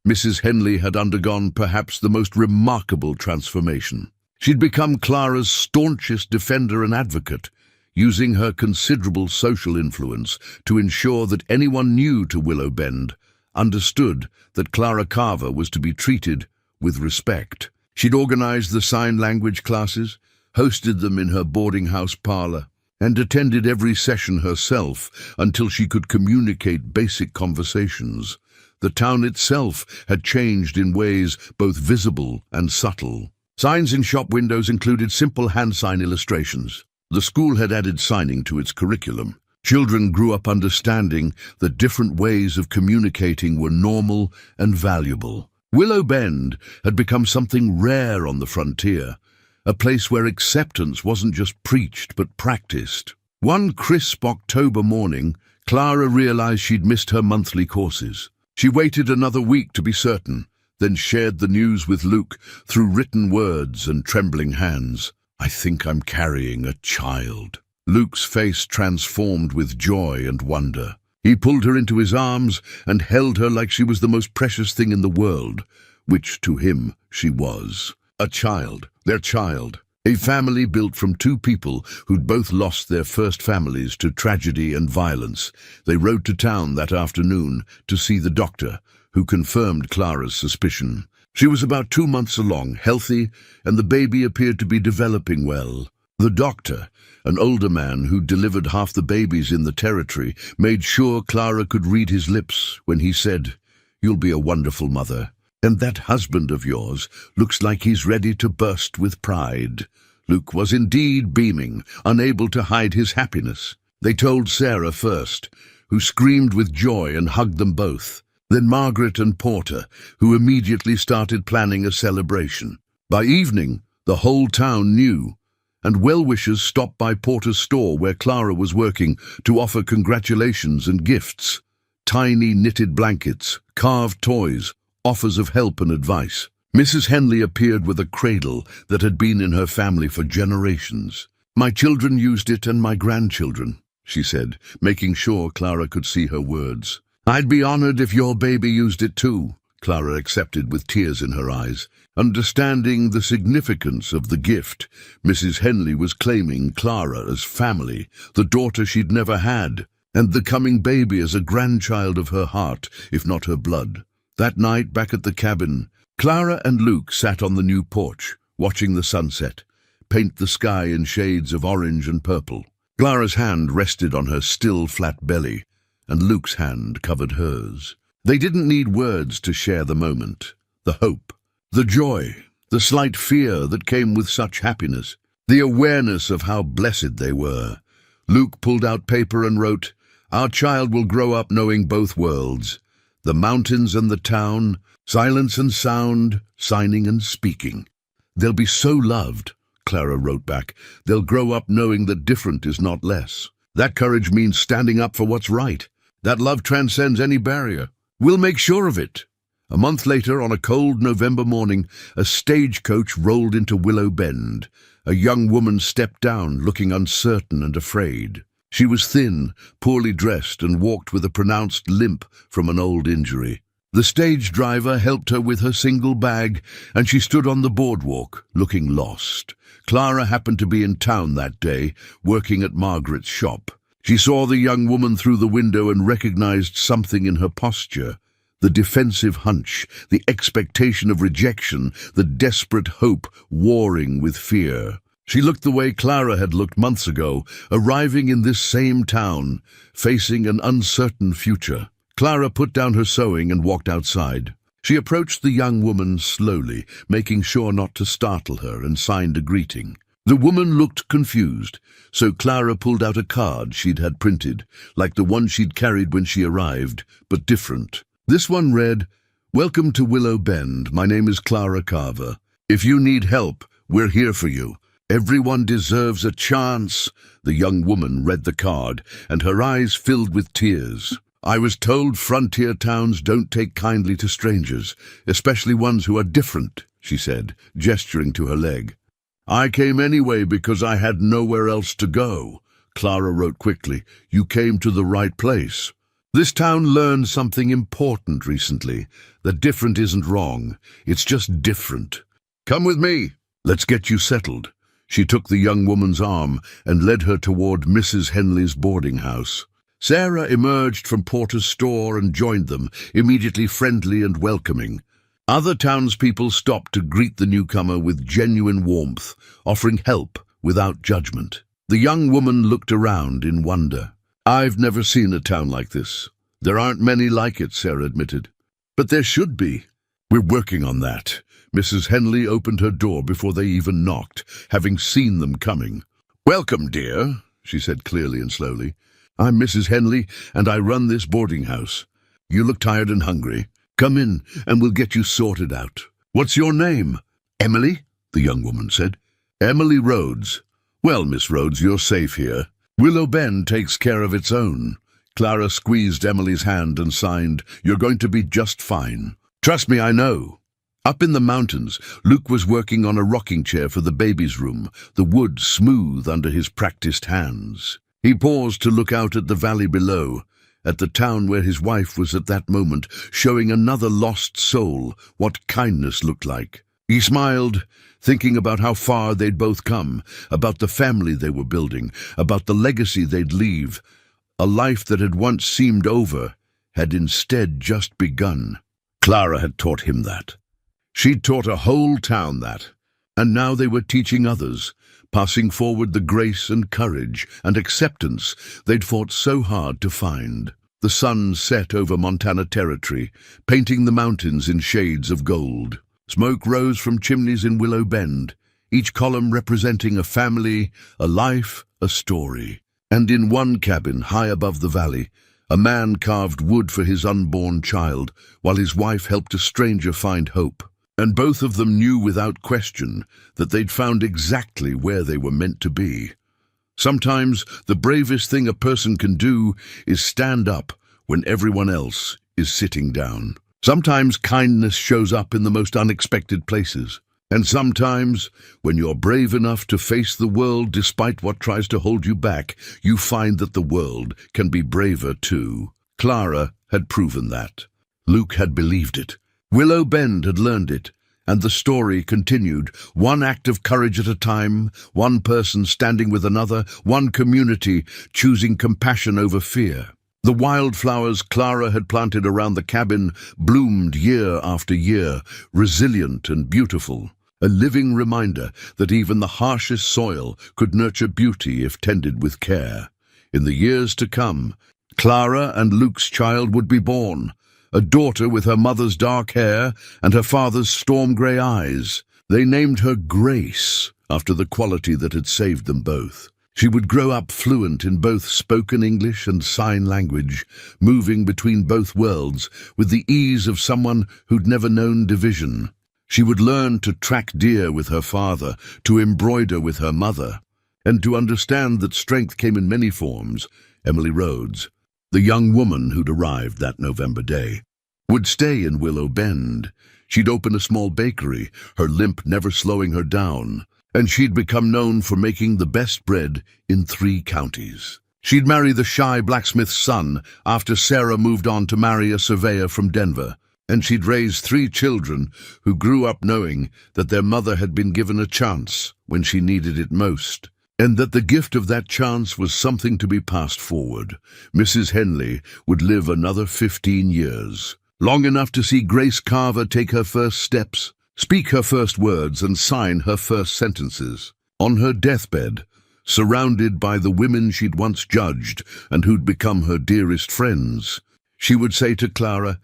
Mrs. Henley had undergone perhaps the most remarkable transformation. She'd become Clara's staunchest defender and advocate, using her considerable social influence to ensure that anyone new to Willow Bend understood that Clara Carver was to be treated with respect. She'd organized the sign language classes, hosted them in her boarding house parlor, and attended every session herself until she could communicate basic conversations. The town itself had changed in ways both visible and subtle. Signs in shop windows included simple hand sign illustrations. The school had added signing to its curriculum. Children grew up understanding that different ways of communicating were normal and valuable. Willow Bend had become something rare on the frontier, a place where acceptance wasn't just preached but practiced. One crisp October morning, Clara realized she'd missed her monthly courses. She waited another week to be certain, then shared the news with Luke through written words and trembling hands. "I think I'm carrying a child." Luke's face transformed with joy and wonder. He pulled her into his arms and held her like she was the most precious thing in the world, which to him she was. A child, their child. A family built from two people who'd both lost their first families to tragedy and violence. They rode to town that afternoon to see the doctor, who confirmed Clara's suspicion. She was about 2 months along, healthy, and the baby appeared to be developing well. The doctor, an older man who delivered half the babies in the territory, made sure Clara could read his lips when he said, "You'll be a wonderful mother. And that husband of yours looks like he's ready to burst with pride." Luke was indeed beaming, unable to hide his happiness. They told Sarah first, who screamed with joy and hugged them both. Then Margaret and Porter, who immediately started planning a celebration. By evening, the whole town knew, and well-wishers stopped by Porter's store where Clara was working to offer congratulations and gifts. Tiny knitted blankets, carved toys, offers of help and advice. Mrs. Henley appeared with a cradle that had been in her family for generations. "My children used it and my grandchildren," she said, making sure Clara could see her words. "I'd be honored if your baby used it too," Clara accepted with tears in her eyes. Understanding the significance of the gift, Mrs. Henley was claiming Clara as family, the daughter she'd never had, and the coming baby as a grandchild of her heart, if not her blood. That night, back at the cabin, Clara and Luke sat on the new porch, watching the sunset, paint the sky in shades of orange and purple. Clara's hand rested on her still flat belly, and Luke's hand covered hers. They didn't need words to share the moment. The hope, the joy, the slight fear that came with such happiness, the awareness of how blessed they were. Luke pulled out paper and wrote, "Our child will grow up knowing both worlds, the mountains and the town, silence and sound, signing and speaking. They'll be so loved," Clara wrote back. "They'll grow up knowing that different is not less. That courage means standing up for what's right. That love transcends any barrier. We'll make sure of it." A month later, on a cold November morning, a stagecoach rolled into Willow Bend. A young woman stepped down, looking uncertain and afraid. She was thin, poorly dressed, and walked with a pronounced limp from an old injury. The stage driver helped her with her single bag, and she stood on the boardwalk, looking lost. Clara happened to be in town that day, working at Margaret's shop. She saw the young woman through the window and recognized something in her posture. The defensive hunch, the expectation of rejection, the desperate hope warring with fear. She looked the way Clara had looked months ago, arriving in this same town, facing an uncertain future. Clara put down her sewing and walked outside. She approached the young woman slowly, making sure not to startle her, and signed a greeting. The woman looked confused, so Clara pulled out a card she'd had printed, like the one she'd carried when she arrived, but different. This one read, "Welcome to Willow Bend. My name is Clara Carver. If you need help, we're here for you. Everyone deserves a chance." The young woman read the card, and her eyes filled with tears. "I was told frontier towns don't take kindly to strangers, especially ones who are different," she said, gesturing to her leg. "I came anyway because I had nowhere else to go." Clara wrote quickly, "You came to the right place. This town learned something important recently, that different isn't wrong, it's just different. Come with me. Let's get you settled." She took the young woman's arm and led her toward Mrs. Henley's boarding house. Sarah emerged from Porter's store and joined them, immediately friendly and welcoming. Other townspeople stopped to greet the newcomer with genuine warmth, offering help without judgment. The young woman looked around in wonder. "I've never seen a town like this. There aren't many like it," Sarah admitted. "But there should be." "We're working on that." Mrs. Henley opened her door before they even knocked, having seen them coming. "Welcome, dear," she said clearly and slowly. "I'm Mrs. Henley, and I run this boarding house. You look tired and hungry. Come in, and we'll get you sorted out." "What's your name?" "Emily," the young woman said. "Emily Rhodes. Well, Miss Rhodes, you're safe here. Willow Bend takes care of its own." Clara squeezed Emily's hand and signed, "You're going to be just fine. Trust me, I know." Up in the mountains, Luke was working on a rocking chair for the baby's room, the wood smooth under his practiced hands. He paused to look out at the valley below, at the town where his wife was at that moment, showing another lost soul what kindness looked like. He smiled, thinking about how far they'd both come, about the family they were building, about the legacy they'd leave. A life that had once seemed over had instead just begun. Clara had taught him that. She'd taught a whole town that, and now they were teaching others, passing forward the grace and courage and acceptance they'd fought so hard to find. The sun set over Montana Territory, painting the mountains in shades of gold. Smoke rose from chimneys in Willow Bend, each column representing a family, a life, a story. And in one cabin, high above the valley, a man carved wood for his unborn child, while his wife helped a stranger find hope. And both of them knew without question that they'd found exactly where they were meant to be. Sometimes the bravest thing a person can do is stand up when everyone else is sitting down. Sometimes kindness shows up in the most unexpected places. And sometimes, when you're brave enough to face the world despite what tries to hold you back, you find that the world can be braver too. Clara had proven that. Luke had believed it. Willow Bend had learned it, and the story continued, one act of courage at a time, one person standing with another, one community choosing compassion over fear. The wildflowers Clara had planted around the cabin bloomed year after year, resilient and beautiful, a living reminder that even the harshest soil could nurture beauty if tended with care. In the years to come, Clara and Luke's child would be born, a daughter with her mother's dark hair and her father's storm-grey eyes. They named her Grace, after the quality that had saved them both. She would grow up fluent in both spoken English and sign language, moving between both worlds with the ease of someone who'd never known division. She would learn to track deer with her father, to embroider with her mother, and to understand that strength came in many forms. Emily Rhodes, the young woman who'd arrived that November day, would stay in Willow Bend. She'd open a small bakery, her limp never slowing her down, and she'd become known for making the best bread in 3 counties. She'd marry the shy blacksmith's son after Sarah moved on to marry a surveyor from Denver, and she'd raise 3 children who grew up knowing that their mother had been given a chance when she needed it most, and that the gift of that chance was something to be passed forward. Mrs. Henley would live another 15 years, long enough to see Grace Carver take her first steps, speak her first words, and sign her first sentences. On her deathbed, surrounded by the women she'd once judged and who'd become her dearest friends, she would say to Clara,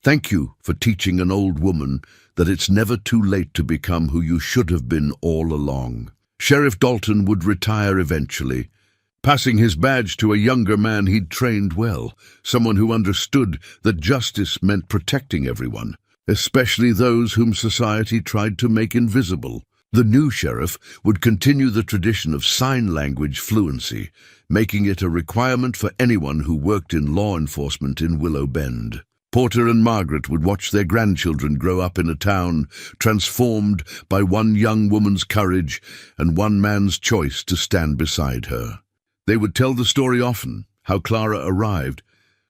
"Thank you for teaching an old woman that it's never too late to become who you should have been all along." Sheriff Dalton would retire eventually, passing his badge to a younger man he'd trained well, someone who understood that justice meant protecting everyone, especially those whom society tried to make invisible. The new sheriff would continue the tradition of sign language fluency, making it a requirement for anyone who worked in law enforcement in Willow Bend. Porter and Margaret would watch their grandchildren grow up in a town transformed by one young woman's courage and one man's choice to stand beside her. They would tell the story often, how Clara arrived,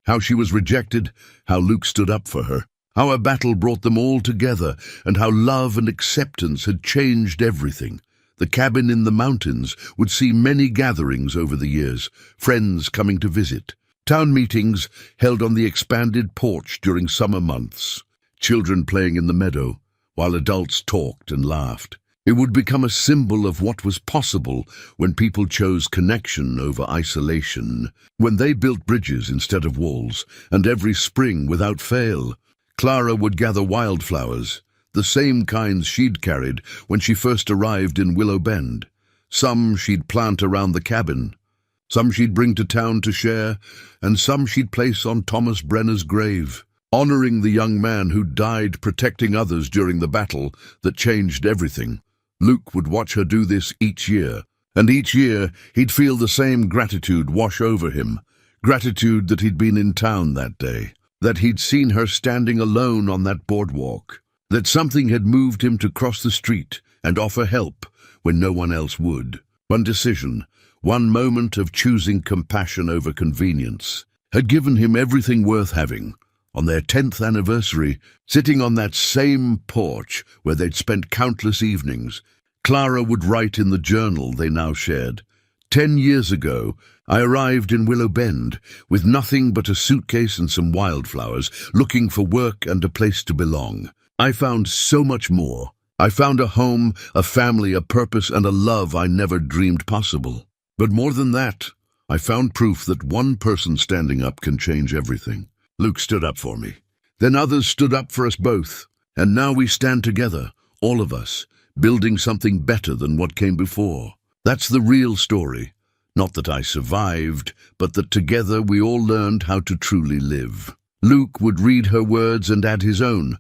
how she was rejected, how Luke stood up for her, how a battle brought them all together, and how love and acceptance had changed everything. The cabin in the mountains would see many gatherings over the years, friends coming to visit. Town meetings held on the expanded porch during summer months, children playing in the meadow, while adults talked and laughed. It would become a symbol of what was possible when people chose connection over isolation, when they built bridges instead of walls, and every spring, without fail, Clara would gather wildflowers, the same kinds she'd carried when she first arrived in Willow Bend. Some she'd plant around the cabin, some she'd bring to town to share, and some she'd place on Thomas Brenner's grave, honoring the young man who died protecting others during the battle that changed everything. Luke would watch her do this each year, and each year he'd feel the same gratitude wash over him, gratitude that he'd been in town that day, that he'd seen her standing alone on that boardwalk, that something had moved him to cross the street and offer help when no one else would. One decision, one moment of choosing compassion over convenience, had given him everything worth having. On their 10th anniversary, sitting on that same porch where they'd spent countless evenings, Clara would write in the journal they now shared, 10 years ago, I arrived in Willow Bend with nothing but a suitcase and some wildflowers, looking for work and a place to belong. I found so much more. I found a home, a family, a purpose, and a love I never dreamed possible. But more than that, I found proof that one person standing up can change everything. Luke stood up for me. Then others stood up for us both. And now we stand together, all of us, building something better than what came before. That's the real story. Not that I survived, but that together we all learned how to truly live. Luke would read her words and add his own.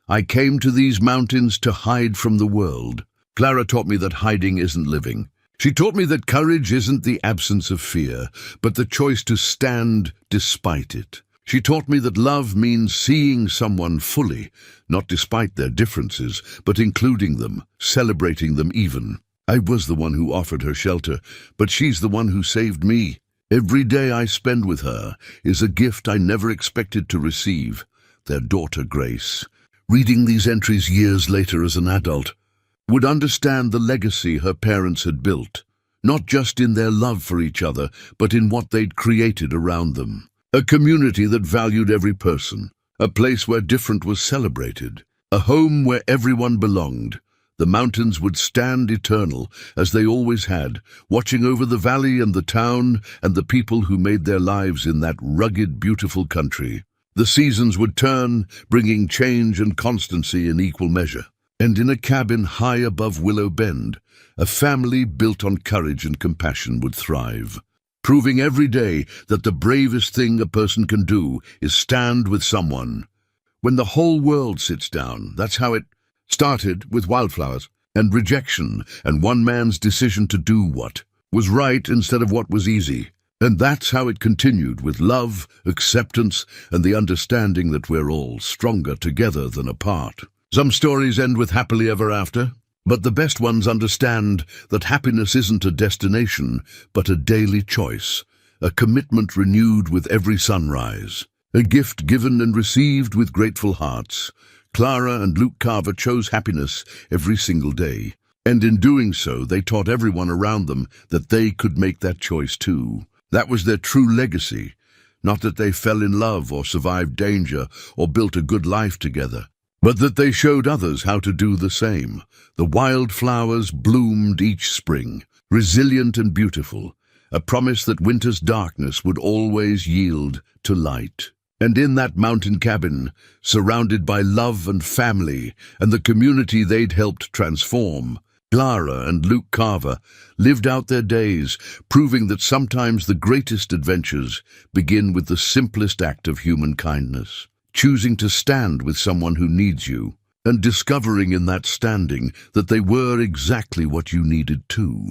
I came to these mountains to hide from the world. Clara taught me that hiding isn't living. She taught me that courage isn't the absence of fear, but the choice to stand despite it. She taught me that love means seeing someone fully, not despite their differences, but including them, celebrating them even. I was the one who offered her shelter, but she's the one who saved me. Every day I spend with her is a gift I never expected to receive. Their daughter, Grace, reading these entries years later as an adult, would understand the legacy her parents had built, not just in their love for each other, but in what they'd created around them. A community that valued every person, a place where different was celebrated, a home where everyone belonged. The mountains would stand eternal, as they always had, watching over the valley and the town and the people who made their lives in that rugged, beautiful country. The seasons would turn, bringing change and constancy in equal measure. And in a cabin high above Willow Bend, a family built on courage and compassion would thrive, proving every day that the bravest thing a person can do is stand with someone. When the whole world sits down, that's how it started, with wildflowers and rejection and one man's decision to do what was right instead of what was easy. And that's how it continued, with love, acceptance, and the understanding that we're all stronger together than apart. Some stories end with happily ever after, but the best ones understand that happiness isn't a destination, but a daily choice, a commitment renewed with every sunrise, a gift given and received with grateful hearts. Clara and Luke Carver chose happiness every single day, and in doing so, they taught everyone around them that they could make that choice too. That was their true legacy, not that they fell in love or survived danger or built a good life together, but that they showed others how to do the same. The wildflowers bloomed each spring, resilient and beautiful, a promise that winter's darkness would always yield to light. And in that mountain cabin, surrounded by love and family and the community they'd helped transform, Clara and Luke Carver lived out their days, proving that sometimes the greatest adventures begin with the simplest act of human kindness. choosing to stand with someone who needs you, and discovering in that standing that they were exactly what you needed too.